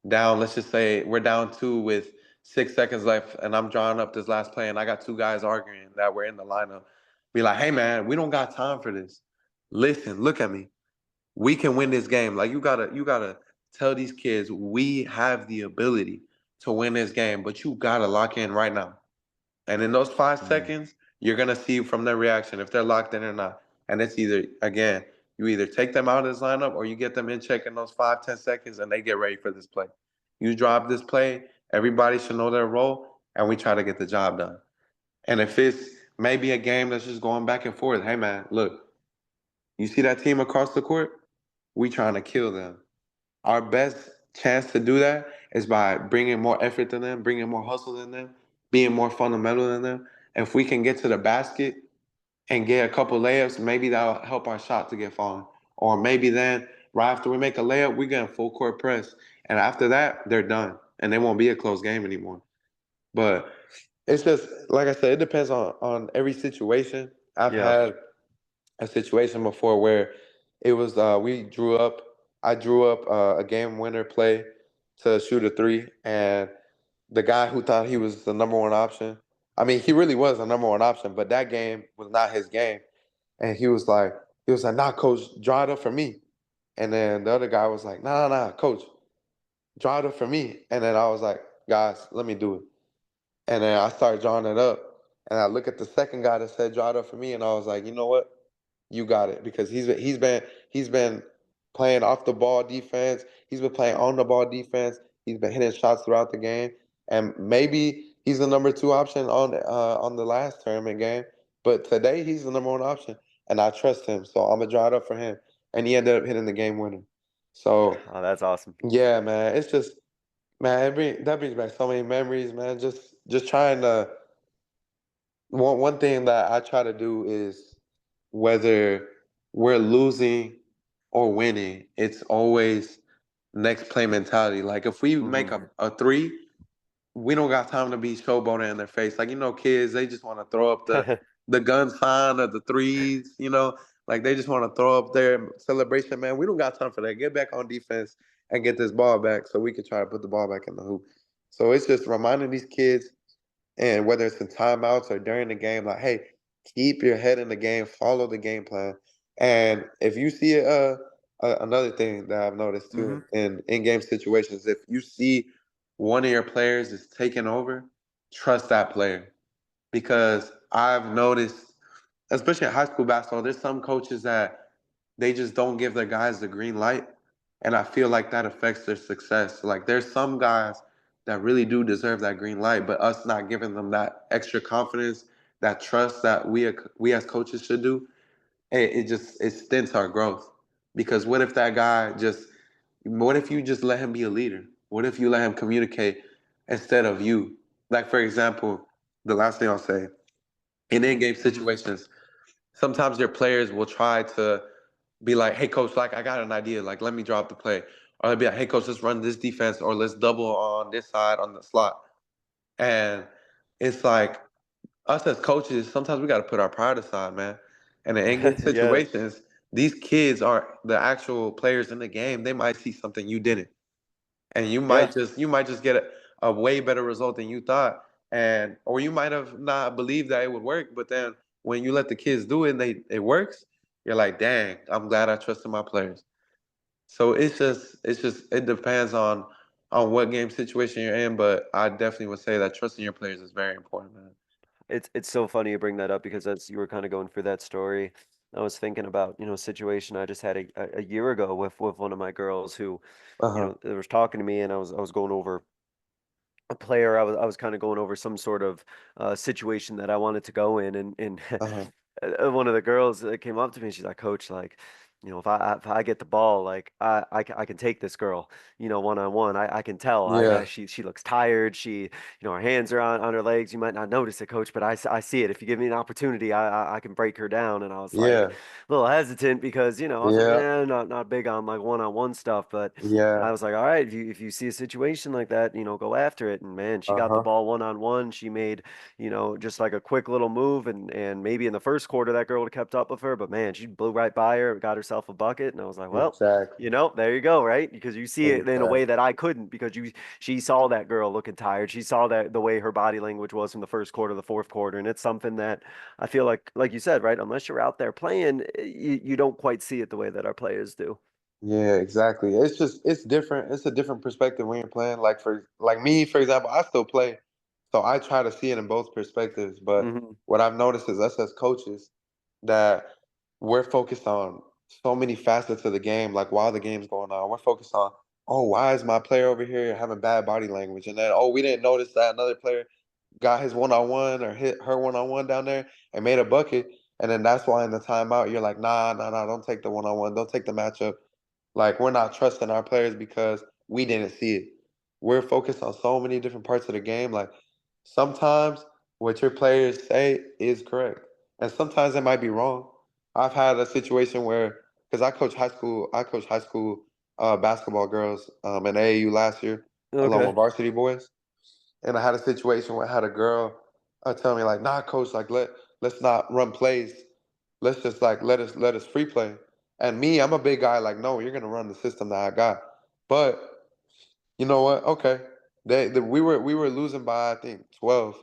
down, let's just say we're down two with 6 seconds left, and I'm drawing up this last play, and I got two guys arguing that were in the lineup, be like, hey man, we don't got time for this. Listen, look at me. We can win this game. Like you gotta tell these kids we have the ability to win this game, but you gotta lock in right now. And in those five
Mm.
seconds, you're gonna see from their reaction if they're locked in or not. And it's either again, you either take them out of this lineup or you get them in check in those 5, 10 seconds and they get ready for this play. You drop this play, everybody should know their role, and we try to get the job done. And if it's maybe a game that's just going back and forth, hey man, look, you see that team across the court? We trying to kill them. Our best chance to do that is by bringing more effort than them, bringing more hustle than them, being more fundamental than them. If we can get to the basket and get a couple layups, maybe that'll help our shot to get falling. Or maybe then, right after we make a layup, we get a full court press. And after that, they're done. And it won't be a close game anymore. But it's just, like I said, it depends on every situation. I've
Yeah.
had a situation before where it was I drew up a game winner play to shoot a three, and the guy who thought he was the number one option I mean, he really was the number one option, but that game was not his game. And he was like, nah, coach, draw it up for me. And then the other guy was like, nah, nah, nah, coach, draw it up for me. And then I was like, guys, let me do it. And then I started drawing it up. And I look at the second guy that said draw it up for me, and I was like, you know what? You got it. Because he's been playing off the ball defense. He's been playing on the ball defense. He's been hitting shots throughout the game. And maybe he's the number two option on the last tournament game. But today he's the number one option. And I trust him. So I'm gonna draw it up for him. And he ended up hitting the game winner. So
Oh, that's awesome.
yeah, man. It's just man, that brings back so many memories, man. Just trying to one thing that I try to do is whether we're losing or winning, it's always next play mentality. Like if we make
Hmm.
a three, we don't got time to be showboating in their face. Like kids, they just want to throw up the gun sign of the threes. Like they just want to throw up their celebration. Man, we don't got time for that. Get back on defense and get this ball back so we can try to put the ball back in the hoop. So it's just reminding these kids, and whether it's in timeouts or during the game, like, hey, keep your head in the game, follow the game plan. And if you see another thing that I've noticed
Hmm.
too in game situations, if you see one of your players is taking over, trust that player. Because I've noticed, especially in high school basketball, there's some coaches that they just don't give their guys the green light. And I feel like that affects their success. Like there's some guys that really do deserve that green light, but us not giving them that extra confidence, that trust that we as coaches should do, it stints our growth. Because what if you just let him be a leader? What if you let him communicate instead of you? Like for example, the last thing I'll say, in in-game
Hmm.
situations, sometimes your players will try to be like, hey coach, like I got an idea, like let me drop the play. Or they'll be like, hey coach, let's run this defense, or let's double on this side on the slot. And it's like us as coaches, sometimes we got to put our pride aside, man. And in in-game
Yeah.
situations, these kids are the actual players in the game. They might see something you didn't, and
Yeah.
you might just get a way better result than you thought, and or you might have not believed that it would work. But then when you let the kids do it, and it works, you're like, dang, I'm glad I trusted my players. So it depends on what game situation you're in, but I definitely would say that trusting your players is very important, man.
It's so funny you bring that up because as you were kind of going through that story, I was thinking about, a situation I just had a year ago with one of my girls who,
Uh huh.
they was talking to me and I was going over a player. I was kind of going over some sort of situation that I wanted to go in, and
Uh huh.
one of the girls that came up to me, she's like, Coach, like, if I get the ball, like I can take this girl, one on one. I can tell.
Yeah.
She looks tired. Her hands are on her legs. You might not notice it, Coach, but I see it. If you give me an opportunity, I can break her down. And I was like
Yeah.
a little hesitant because I was like,
Yeah.
not big on like one on one stuff, but
Yeah.
I was like, all right, if you see a situation like that, go after it. And man, she
Uh
got the
huh.
ball one on one. She made, just like a quick little move, and maybe in the first quarter that girl would have kept up with her, but man, she blew right by her, got herself a bucket, and I was like, well,
Exactly.
there you go, right? Because you see it in a way
Exactly.
that I couldn't, because she saw that girl looking tired. She saw that the way her body language was from the first quarter to the fourth quarter, and it's something that I feel like you said, right? Unless you're out there playing, you don't quite see it the way that our players do.
Yeah, exactly. It's different. It's a different perspective when you're playing. Like me, for example, I still play, so I try to see it in both perspectives. But
Hmm.
what I've noticed is us as coaches that we're focused on so many facets of the game. Like while the game's going on, we're focused on, oh, why is my player over here having bad body language? And then, oh, we didn't notice that another player got his one on one or hit her one on one down there and made a bucket. And then that's why in the timeout you're like, nah, nah, nah, don't take the one on one, don't take the matchup. Like we're not trusting our players because we didn't see it. We're focused on so many different parts of the game. Like sometimes what your players say is correct, and sometimes it might be wrong. I've had a situation where, because I coach high school basketball girls in AAU last year, along
Okay.
with varsity boys, and I had a situation where I had a girl tell me like, "Nah, coach, like let's not run plays. Let's just like let us free play." And me, I'm a big guy. Like, no, you're gonna run the system that I got. But you know what? Okay, we were losing by I think 12,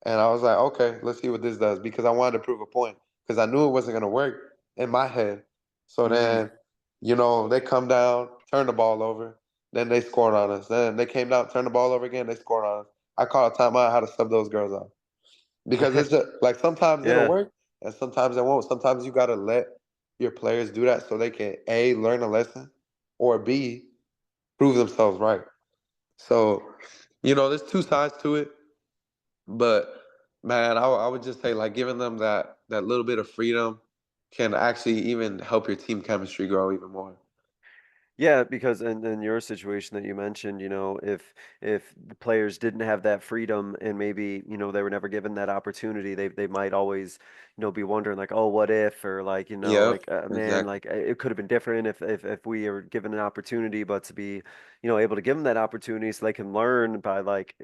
And I was like, okay, let's see what this does because I wanted to prove a point because I knew it wasn't going to work in my head. So
Hmm.
then, they come down, turn the ball over, then they scored on us. Then they came down, turned the ball over again, they scored on us. I called a timeout how to sub those girls off because it's just like sometimes it'll
Yeah.
work and sometimes it won't. Sometimes you got to let your players do that so they can A, learn a lesson, or B, prove themselves right. So, there's two sides to it. But man, I would just say like giving them that little bit of freedom can actually even help your team chemistry grow even more.
Yeah, because in your situation that you mentioned, if the players didn't have that freedom and maybe, they were never given that opportunity, they might always, be wondering like, oh, what if, or like,
Yep,
like, man,
exactly.
like it could have been different if we were given an opportunity, but to be, able to give them that opportunity so they can learn by like,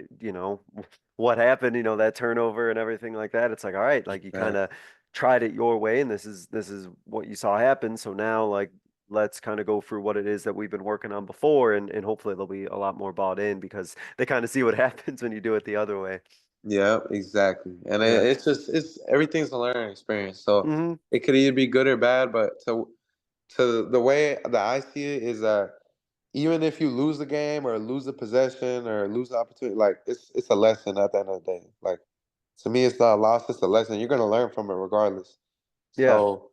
what happened, that turnover and everything like that. It's like, all right, like you kind
Exactly.
of tried it your way and this is what you saw happen. So now like let's kind of go through what it is that we've been working on before and hopefully they'll be a lot more bought in because they kind of see what happens when you do it the other way.
Yep, exactly. And
Yeah.
it's everything's a learning experience. So
Hmm.
it could either be good or bad, but to the way that I see it is that even if you lose the game or lose the possession or lose the opportunity, like it's a lesson at the end of the day. Like to me, it's not a loss; it's a lesson. You're gonna learn from it regardless.
Yeah.
So,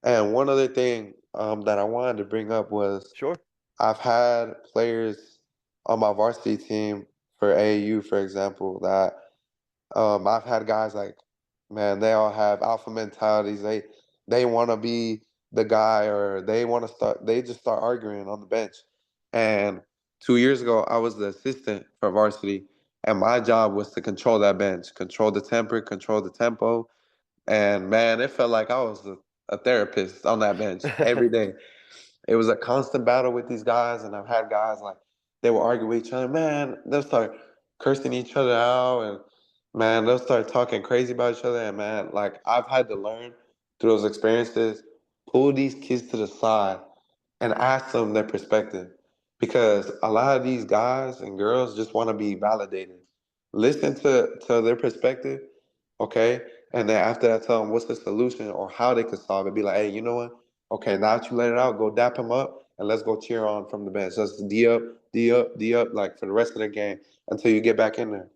and one other thing that I wanted to bring up was
Sure.
I've had players on my varsity team for AAU, for example, that I've had guys like, man, they all have alpha mentalities. They want to be the guy, or they want to start. They just start arguing on the bench. And 2 years ago, I was the assistant for varsity, and my job was to control that bench, control the temper, control the tempo. And man, it felt like I was a therapist on that bench every day. It was a constant battle with these guys, and I've had guys like they will argue with each other. Man, they'll start cursing each other out, and man, they'll start talking crazy about each other. And man, like I've had to learn through those experiences, pull these kids to the side and ask them their perspective, because a lot of these guys and girls just want to be validated. Listen to their perspective, okay, and then after that, tell them what's the solution or how they could solve it. Be like, hey, you know what? Okay, now that you let it out, go dap him up and let's go cheer on from the bench. Let's D up, D up, D up, like for the rest of the game until you get back in there.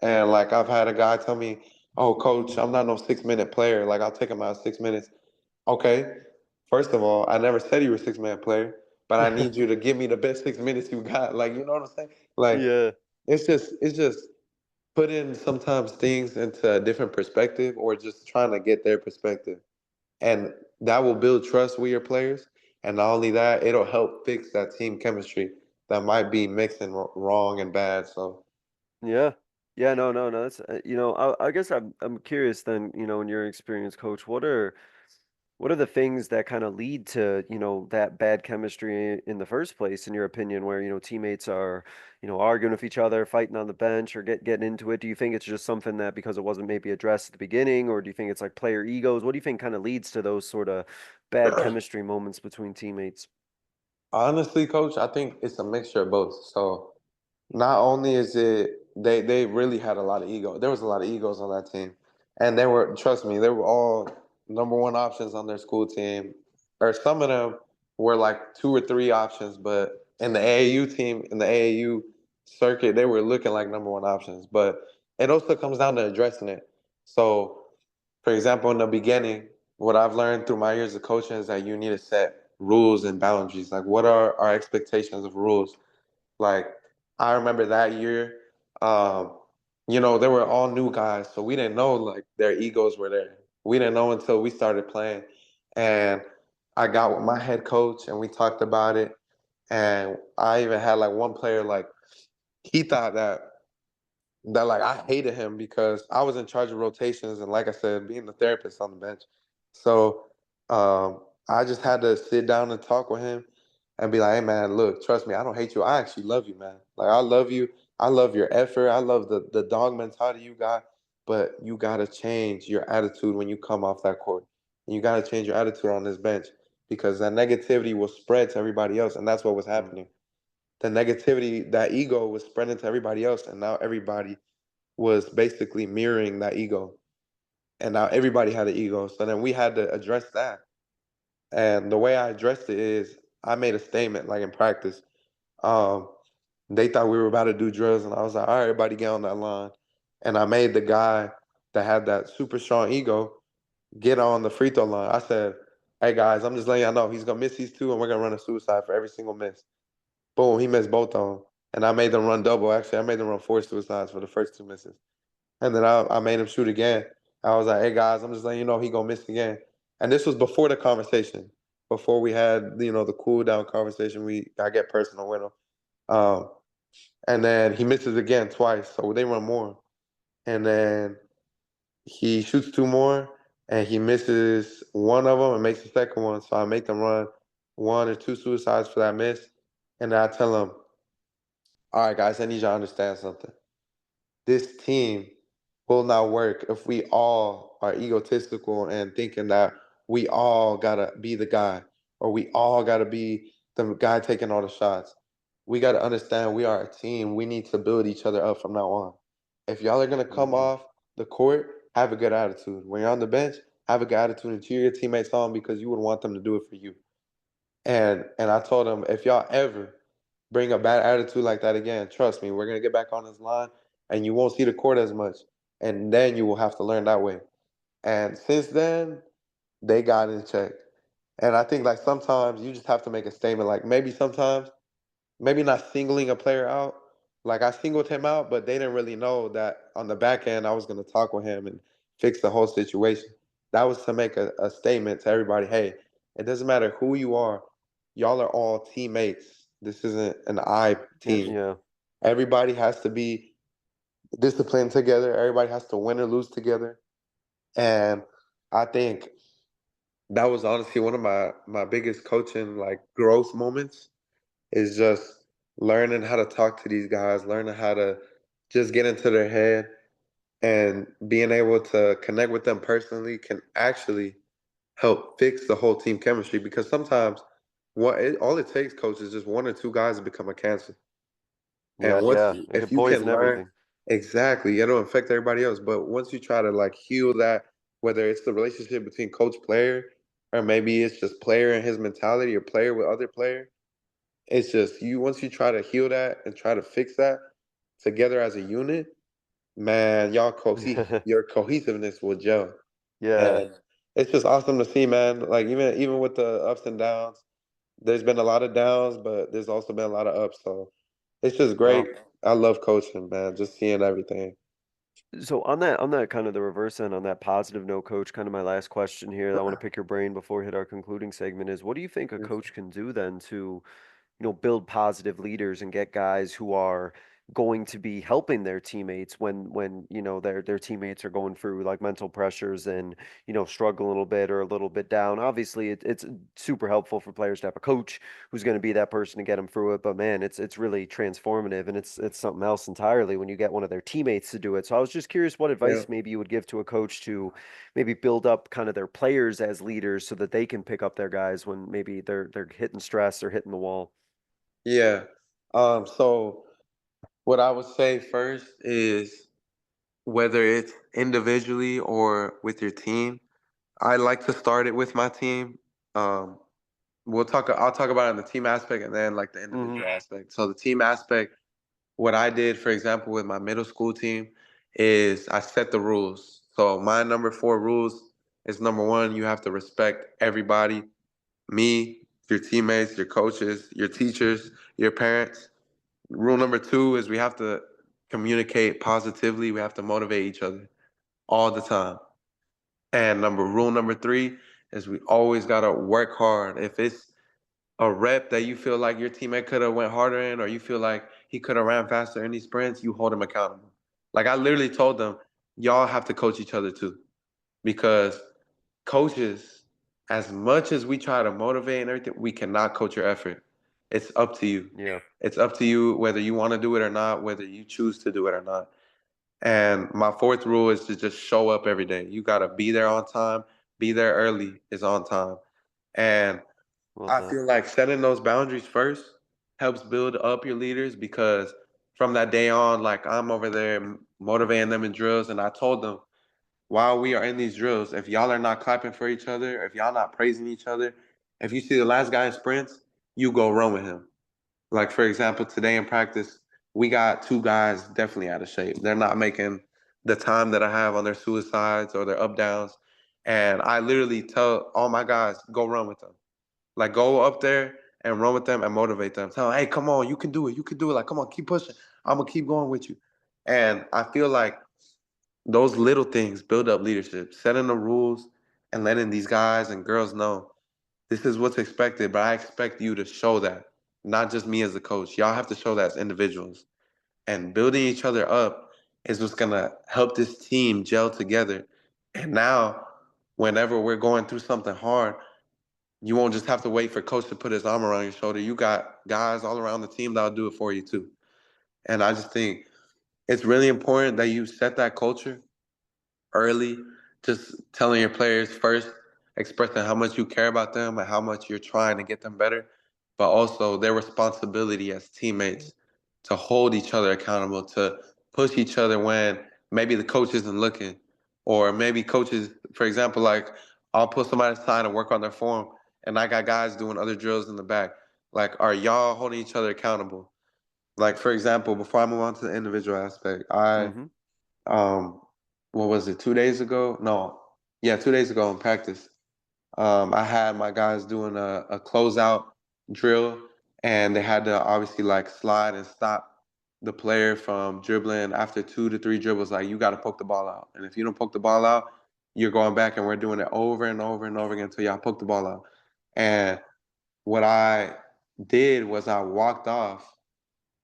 And like I've had a guy tell me, "Oh, coach, I'm not no 6 minute player. Like I'll take him out 6 minutes." Okay, first of all, I never said you were a 6 man player, but I need you to give me the best 6 minutes you got. Like you know what I'm saying? Like
Yeah.
it's just putting sometimes things into a different perspective or just trying to get their perspective. And that will build trust with your players. And not only that, it'll help fix that team chemistry that might be mixing wrong and bad. So
Yeah. Yeah, no, no, no. That's I guess I'm curious then, in your experience, coach, what are the things that kind of lead to, that bad chemistry in the first place, in your opinion, where, teammates are, arguing with each other, fighting on the bench or getting into it? Do you think it's just something that because it wasn't maybe addressed at the beginning, or do you think it's like player egos? What do you think kind of leads to those sort of bad chemistry moments between teammates?
honestly, coach, I think it's a mixture of both. So not only is it they really had a lot of ego. There was a lot of egos on that team. And they were, trust me, they were all number one options on their school team. Or some of them were like two or three options, but in the AAU team, in the AAU circuit, they were looking like number one options. But it also comes down to addressing it. So for example, in the beginning, what I've learned through my years of coaching is that you need to set rules and boundaries. Like what are our expectations of rules? Like I remember that year, um, they were all new guys, so we didn't know like their egos were there. We didn't know until we started playing, and I got with my head coach and we talked about it. And I even had like one player like he thought that like I hated him because I was in charge of rotations and like I said, being the therapist on the bench. So I just had to sit down and talk with him and be like, hey man, look, trust me, I don't hate you. I actually love you, man. Like I love you. I love your effort. I love the dog mentality you got, but you gotta change your attitude when you come off that court. And you gotta change your attitude on this bench because that negativity will spread to everybody else. And that's what was
Mm.
happening. The negativity, that ego was spreading to everybody else, and now everybody was basically mirroring that ego. And now everybody had an ego. So then we had to address that. And the way I addressed it is I made a statement like in practice. Um, they thought we were about to do drills, and I was like, all right, everybody get on that line. And I made the guy that had that super strong ego get on the free throw line. I said, hey guys, I'm just letting y'all know he's gonna miss these two, and we're gonna run a suicide for every single miss. Boom, he missed both of them. And I made them run double. Actually, I made them run 4 suicides for the first 2 misses. And then I made him shoot again. I was like, hey guys, I'm just letting you know he gonna miss again. And this was before the conversation, before we had the cool down conversation. I get personal with him. Um, and then he misses again twice, so they run more. And then he shoots 2 more, and he misses one of them and makes the second one. So I make them run 1 or 2 suicides for that miss. And then I tell him, all right, guys, I need you to understand something. This team will not work if we all are egotistical and thinking that we all gotta be the guy or we all gotta be the guy taking all the shots. We gotta understand we are a team. We need to build each other up from now on. If y'all are gonna come
Mhm.
off the court, have a good attitude. When you're on the bench, have a good attitude and cheer your teammates on because you would want them to do it for you. And I told them, if y'all ever bring a bad attitude like that again, trust me, we're gonna get back on this line and you won't see the court as much. And then you will have to learn that way. And since then, they got in check. And I think like sometimes you just have to make a statement. Like maybe sometimes, maybe not singling a player out. Like I singled him out, but they didn't really know that on the back end I was gonna talk with him and fix the whole situation. That was to make a statement to everybody, hey, it doesn't matter who you are, y'all are all teammates. This isn't an I
Yeah,
team.
yeah.
Everybody has to be disciplined together. Everybody has to win or lose together. And I think that was honestly one of my biggest coaching like growth moments is just learning how to talk to these guys, learning how to just get into their head and being able to connect with them personally can actually help fix the whole team chemistry because sometimes all it takes, coach, is just 1 or 2 guys to become a cancer.
Yeah,
And
yeah. It
if
could
you
poison
can learn
everything.
exactly, it'll affect everybody else. But once you try to like heal that, whether it's the relationship between coach player or maybe it's just player and his mentality or player with other player, it's just you once you try to heal that and try to fix that together as a unit, man, your cohesiveness will gel.
Yeah.
And it's just awesome to see, man. Like even with the ups and downs, there's been a lot of downs, but there's also been a lot of ups. So it's just great.
Wow.
I love coaching, man. Just seeing everything.
So on that kind of the reverse end, on that positive note, coach, kind of my last question here, I want to pick your brain before we hit our concluding segment is what do you think a
Yes.
coach can do then to build positive leaders and get guys who are going to be helping their teammates when their teammates are going through like mental pressures and struggle a little bit or a little bit down. Obviously, it's super helpful for players to have a coach who's going to be that person to get them through it. But man, it's really transformative and it's something else entirely when you get one of their teammates to do it. So I was just curious what
Yeah.
advice maybe you would give to a coach to maybe build up kind of their players as leaders so that they can pick up their guys when maybe they're hitting stress or hitting the wall.
Yeah. So what I would say first is whether it's individually or with your team, I like to start it with my team. Um, I'll talk about it in the team aspect and then like the
Hmm.
individual aspect. So the team aspect, what I did, for example, with my middle school team is I set the rules. So my number 4 rules is number 1, you have to respect everybody, me, your teammates, your coaches, your teachers, your parents. Rule number 2 is we have to communicate positively. We have to motivate each other all the time. And rule number 3 is we always gotta work hard. If it's a rep that you feel like your teammate could have went harder in, or you feel like he could have ran faster in these sprints, you hold him accountable. Like I literally told them, y'all have to coach each other too, because coaches, as much as we try to motivate and everything, we cannot coach your effort. It's up to you.
Yeah.
It's up to you whether you want to do it or not, whether you choose to do it or not. And my 4th rule is to just show up every day. You got to be there on time. Be there early is on time. And
Love
I
that.
feel like setting those boundaries first helps build up your leaders because from that day on, like I'm over there motivating them in drills. And I told them, while we are in these drills, if y'all are not clapping for each other, if y'all not praising each other, if you see the last guy in sprints, you go run with him. Like, for example, today in practice, we got two guys definitely out of shape. They're not making the time that I have on their suicides or their up downs. And I literally tell all my guys, go run with them. Like, go up there and run with them and motivate them. Tell them, hey, come on, you can do it. You can do it. Like, come on, keep pushing. I'm going to keep going with you. And I feel like those little things build up leadership, setting the rules and letting these guys and girls know this is what's expected, but I expect you to show that, not just me as a coach. Y'all have to show that as individuals. And building each other up is what's going to help this team gel together. And now, whenever we're going through something hard, you won't just have to wait for coach to put his arm around your shoulder. You got guys all around the team that'll do it for you too. And I just think it's really important that you set that culture early, just telling your players first, expressing how much you care about them and how much you're trying to get them better, but also their responsibility as teammates to hold each other accountable, to push each other when maybe the coach isn't looking, or maybe coaches, for example, like I'll put somebody aside and work on their form, and I got guys doing other drills in the back. Like, are y'all holding each other accountable? Like, for example, before I move on to the individual aspect,
Mm-hmm.
um, what was it, 2 days ago? No, yeah, 2 days ago in practice, I had my guys doing a closeout drill, and they had to obviously like slide and stop the player from dribbling after 2 to 3 dribbles. Like, you got to poke the ball out, and if you don't poke the ball out, you're going back, and we're doing it over and over and over again until y'all poke the ball out. And what I did was I walked off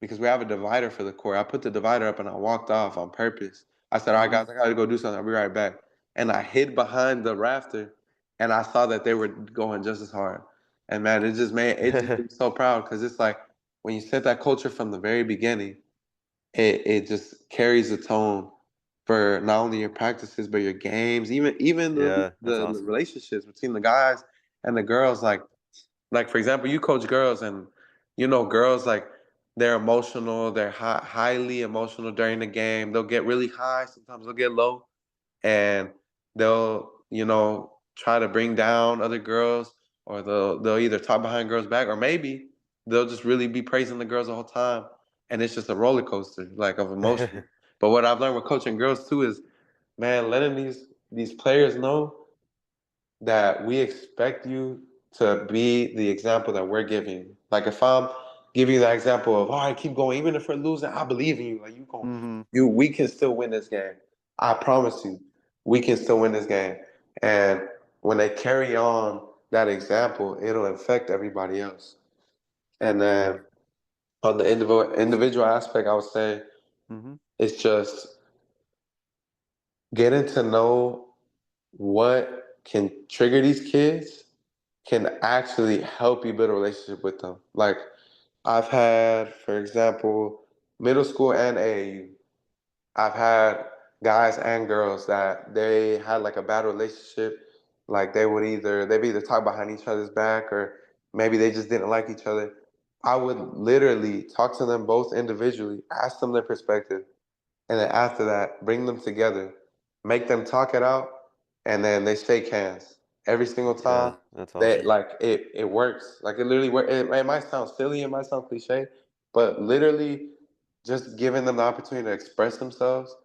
because we have a divider for the court. I put the divider up and I walked off on purpose. I said, all right,
Mm-hmm.
guys, I got to go do something. I'll be right back. And I hid behind the rafter and I saw that they were going just as hard. And man, it just made me so proud because it's like when you set that culture from the very beginning, it just carries the tone for not only your practices but your games, even
Yeah, that's
the
awesome.
relationships between the guys and the girls. Like for example, you coach girls, and you know girls like they're emotional. They're highly emotional during the game. They'll get really high. Sometimes they'll get low, and they'll try to bring down other girls, or they'll either talk behind girls' back, or maybe they'll just really be praising the girls the whole time, and it's just a roller coaster like of emotion. But what I've learned with coaching girls too is, man, letting these players know that we expect you to be the example that we're giving. Like if I'm giving you that example of, all right, keep going, even if we're losing, I believe in you. Like
Mm-hmm.
we can still win this game. I promise you, we can still win this game. And when they carry on that example, it'll affect everybody else. And
Yeah.
then on the individual aspect, I would say
Mm-hmm.
it's just getting to know what can trigger these kids can actually help you build a relationship with them. Like I've had, for example, middle school and AAU, I've had guys and girls that they had like a bad relationship. Like they'd either talk behind each other's back, or maybe they just didn't like each other. I would literally talk to them both individually, ask them their perspective, and then after that, bring them together, make them talk it out, and then they shake hands every single
Yeah,
time.
that's
They
awesome.
like it works. Like it literally works. It might sound silly, it might sound cliche, but literally just giving them the opportunity to express themselves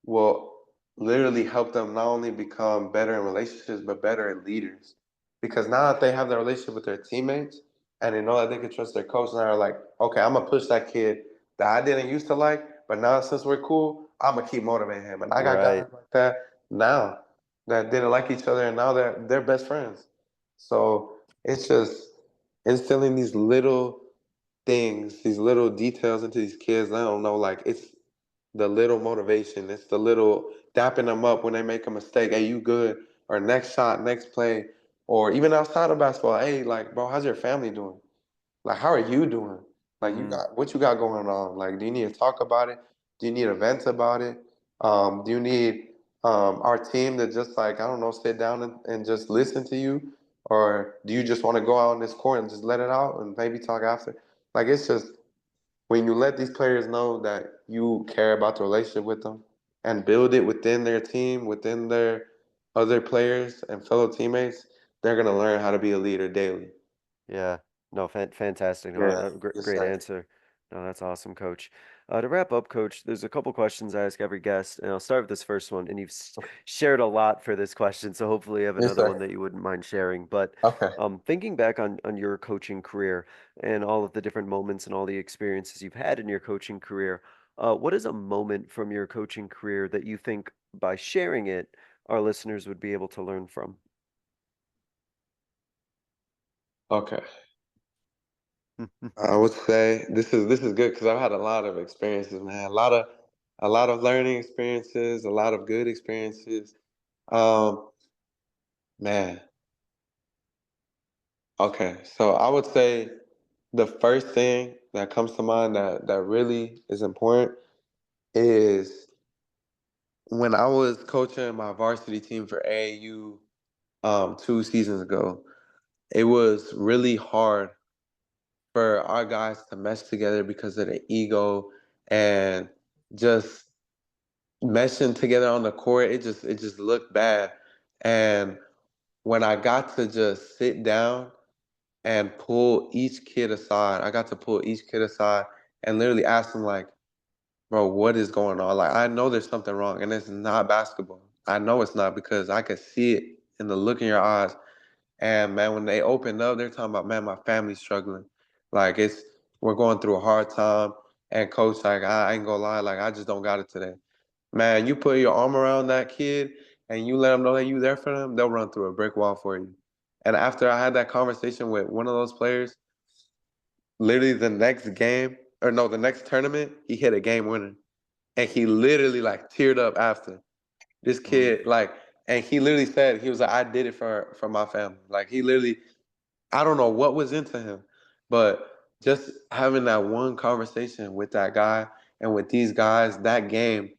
will literally help them not only become better in relationships but better in leaders. Because now that they have that relationship with their teammates and they know that they can trust their coach, and they're like, okay, I'm gonna push that kid that I didn't used to like, but now since we're cool, I'm gonna keep motivating him. And I got guys
Right.
like that now that didn't like each other, and now they're best friends. So it's just instilling these little things, these little details into these kids. I don't know, like it's the little motivation. It's the little dapping them up when they make a mistake. Hey, you good? Or next shot, next play. Or even outside of basketball, hey, like, bro, how's your family doing? Like, how are you doing? Like,
Mm.
what you got going on? Like, do you need to talk about it? Do you need a vent about it? Do you need our team to just like, I don't know, sit down and just listen to you? Or do you just want to go out on this court and just let it out and maybe talk after? Like, it's just when you let these players know that you care about the relationship with them and build it within their team, within their other players and fellow teammates, they're going to learn how to be a leader daily.
Yeah. No, fantastic. No,
Yeah. Yes,
great
sir.
answer. No, that's awesome, Coach. To wrap up, Coach, there's a couple questions I ask every guest, and I'll start with this first one. And you've shared a lot for this question, so hopefully you have
Yes,
another
sir.
one that you wouldn't mind sharing. But
Okay.
thinking back on your coaching career and all of the different moments and all the experiences you've had in your coaching career, what is a moment from your coaching career that you think by sharing it, our listeners would be able to learn from?
Okay. I would say this is good because I've had a lot of experiences, man. A lot of learning experiences, a lot of good experiences. Um, Man. Okay, so I would say the first thing that comes to mind that really is important is when I was coaching my varsity team for AAU 2 seasons ago. It was really hard for our guys to mesh together because of the ego and just meshing together on the court. It just looked bad. And when I got to just sit down and pull each kid aside, I got to pull each kid aside and literally ask them like, bro, what is going on? Like, I know there's something wrong, and it's not basketball. I know it's not because I could see it in the look in your eyes. And man, when they opened up, they're talking about, man, my family's struggling. Like we're going through a hard time. And coach, like, I ain't gonna lie, like I just don't got it today. Man, you put your arm around that kid and you let them know that you there for them, they'll run through a brick wall for you. And after I had that conversation with one of those players, literally the next game, or no, the next tournament, he hit a game winner. And he literally like teared up after. This
Mm,
kid, like, and he literally said, he was like, I did it for my family. Like he literally, I don't know what was into him, but just having that one conversation with that guy and with these guys, that game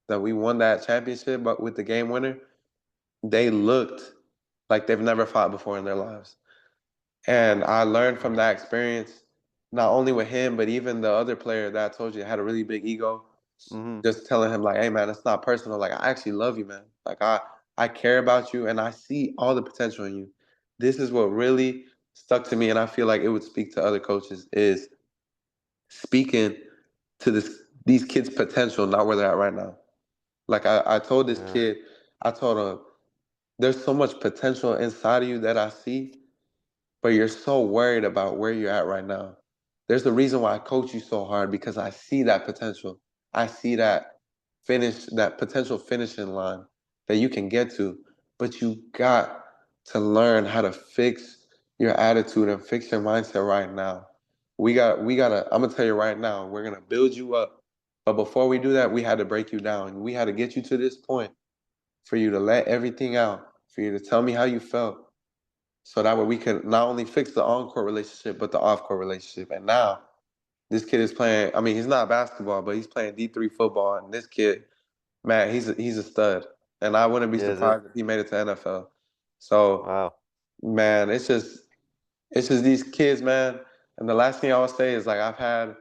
that we won that championship, but with the game winner, they looked like they've never fought before in their lives. And I learned from that experience, not only with him, but even the other player that I told you had a really big ego.
mm-hmm.
Just telling him like, "Hey man, it's not personal. Like I actually love you, man. Like I care about you, and I see all the potential in you." This is what really stuck to me, and I feel like it would speak to other coaches is speaking to these kids' potential, not where they're at right now. Like I told this
Yeah.
kid, I told him, "There's so much potential inside of you that I see, but you're so worried about where you're at right now. There's a reason why I coach you so hard because I see that potential. I see that potential finishing line that you can get to, but you got to learn how to fix your attitude and fix your mindset right now. We gotta, I'm gonna tell you right now, we're gonna build you up. But before we do that, we had to break you down. We had to get you to this point for you to let everything out, for you to tell me how you felt, so that way we could not only fix the on-court relationship, but the off-court relationship. And now this kid is playing. I mean, he's not basketball, but he's playing D3 football. And this kid, man, he's a stud. And I wouldn't be
Yeah, is it?
surprised if he made it to NFL. So,
Wow.
man, it's just these kids, man. And the last thing I would say is like I've had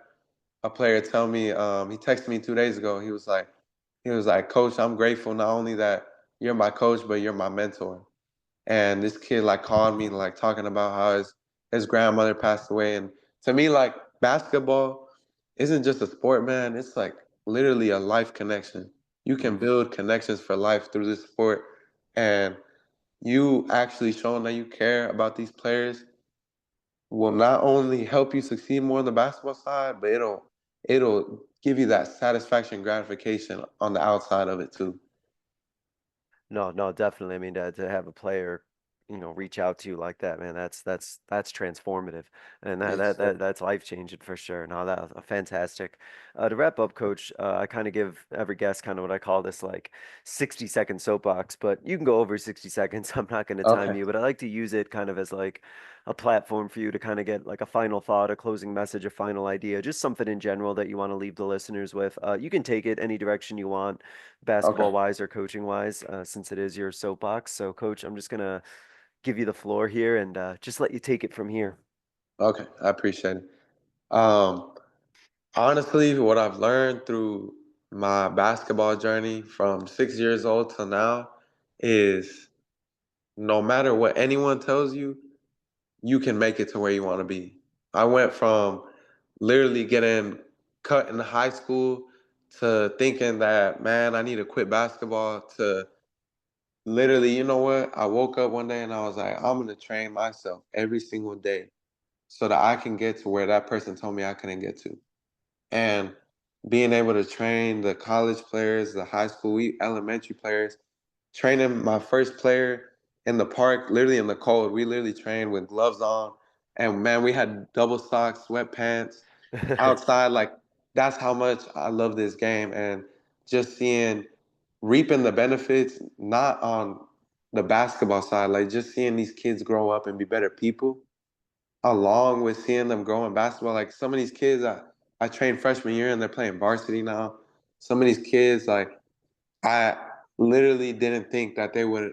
a player tell me. He texted me 2 days ago. He was like, Coach, I'm grateful not only that you're my coach, but you're my mentor. And this kid like called me like talking about how his grandmother passed away. And to me, like basketball isn't just a sport, man. It's like literally a life connection. You can
Mm-hmm.
build connections for life through this sport. And you actually showing that you care about these players will not only help you succeed more on the basketball side, but it'll give you that satisfaction gratification on the outside of it too.
No, no, definitely. I mean, to have a player, reach out to you like that, man, that's transformative, and
Yes, sir.
that's life changing for sure. No, that was fantastic. To wrap up, Coach, I kind of give every guest kind of what I call this like 60-second soapbox, but you can go over 60 seconds. I'm not going to time
Okay.
you, but I like to use it kind of as like a platform for you to kind of get like a final thought, a closing message, a final idea, just something in general that you want to leave the listeners with. You can take it any direction you want,
Okay.
basketball wise or coaching wise, since it is your soapbox. So, Coach, I'm just gonna give you the floor here and just let you take it from here.
Okay. I appreciate it. Um, Honestly, what I've learned through my basketball journey from 6 years old till now is no matter what anyone tells you, you can make it to where you want to be. I went from literally getting cut in high school to thinking that, man, I need to quit basketball to literally, you know what? I woke up one day and I was like, I'm going to train myself every single day so that I can get to where that person told me I couldn't get to. And being able to train the college players, the high school, elementary players, training my first player in the park, literally in the cold. We literally trained with gloves on. And man, we had double socks, sweatpants outside. Like, that's how much I love this game. And just reaping the benefits, not on the basketball side, like just seeing these kids grow up and be better people along with seeing them grow in basketball. Like some of these kids, I trained freshman year and they're playing varsity now. Some of these kids, like I literally didn't think that they would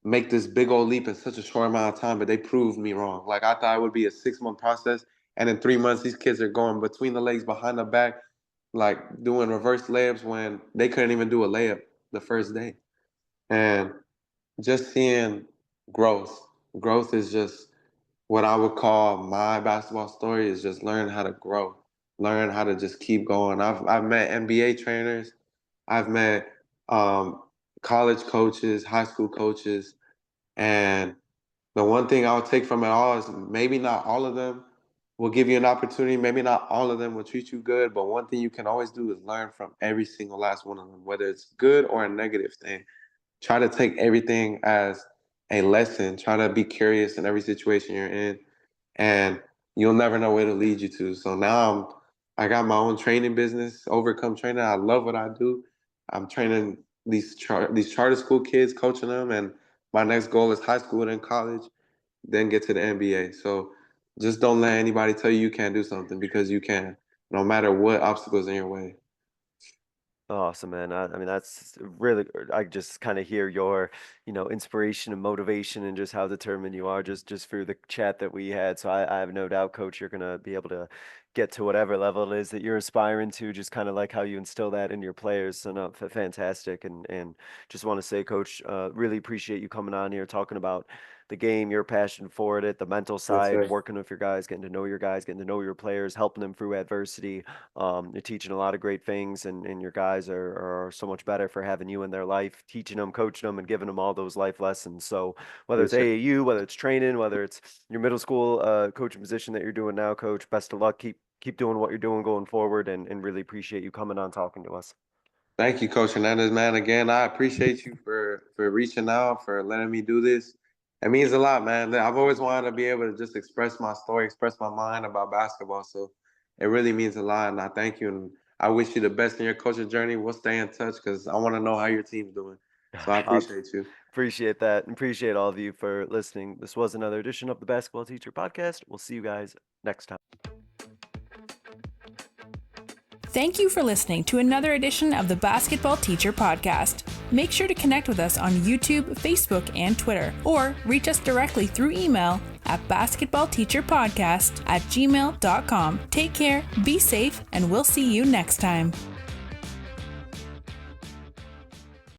make this big old leap in such a short amount of time, but they proved me wrong. Like I thought it would be a 6-month process, and in 3 months, these kids are going between the legs, behind the back, like doing reverse layups when they couldn't even do a layup the first day. And just seeing growth. Growth is just what I would call my basketball story is just learn how to grow, learn how to just keep going. I've met NBA trainers, I've met um, college coaches, high school coaches, and the one thing I would take from it all is maybe not all of them will give you an opportunity. Maybe not all of them will treat you good, but one thing you can always do is learn from every single last one of them, whether it's good or a negative thing. Try to take everything as a lesson. Try to be curious in every situation you're in, and you'll never know where to lead you to. So now I got my own training business, Overcome Training. I love what I do. I'm training these charter school kids, coaching them, and my next goal is high school and then college, then get to the NBA. So just don't let anybody tell you can't do something, because you can, no matter what obstacles in your way.
Awesome, man. I mean, that's really, I just kind of hear your, inspiration and motivation and just how determined you are just through the chat that we had. So I have no doubt, Coach, you're going to be able to get to whatever level it is that you're aspiring to, just kind of like how you instill that in your players. So no, fantastic. And just want to say, Coach, really appreciate you coming on here, talking about the game, your passion for it, the mental
Yes,
side,
sir.
working with your guys, getting to know your guys, getting to know your players, helping them through adversity. You're teaching a lot of great things, and your guys are so much better for having you in their life, teaching them, coaching them, and giving them all those life lessons. So whether it's
Yes, sir.
AAU, whether it's training, whether it's your middle school coaching position that you're doing now, Coach, best of luck. Keep doing what you're doing going forward, and really appreciate you coming on talking to us.
Thank you, Coach Hernandez, man. Again, I appreciate you for reaching out, for letting me do this. It means a lot, man. I've always wanted to be able to just express my story, express my mind about basketball. So it really means a lot, and I thank you. And I wish you the best in your coaching journey. We'll stay in touch because I want to know how your team's doing. So I
I
appreciate you.
appreciate that, and appreciate all of you for listening. This was another edition of the Basketball Teacher Podcast. We'll see you guys next time.
Thank you for listening to another edition of the Basketball Teacher Podcast. Make sure to connect with us on YouTube, Facebook, and Twitter, or reach us directly through email at basketballteacherpodcast@gmail.com. Take care, be safe, and we'll see you next time.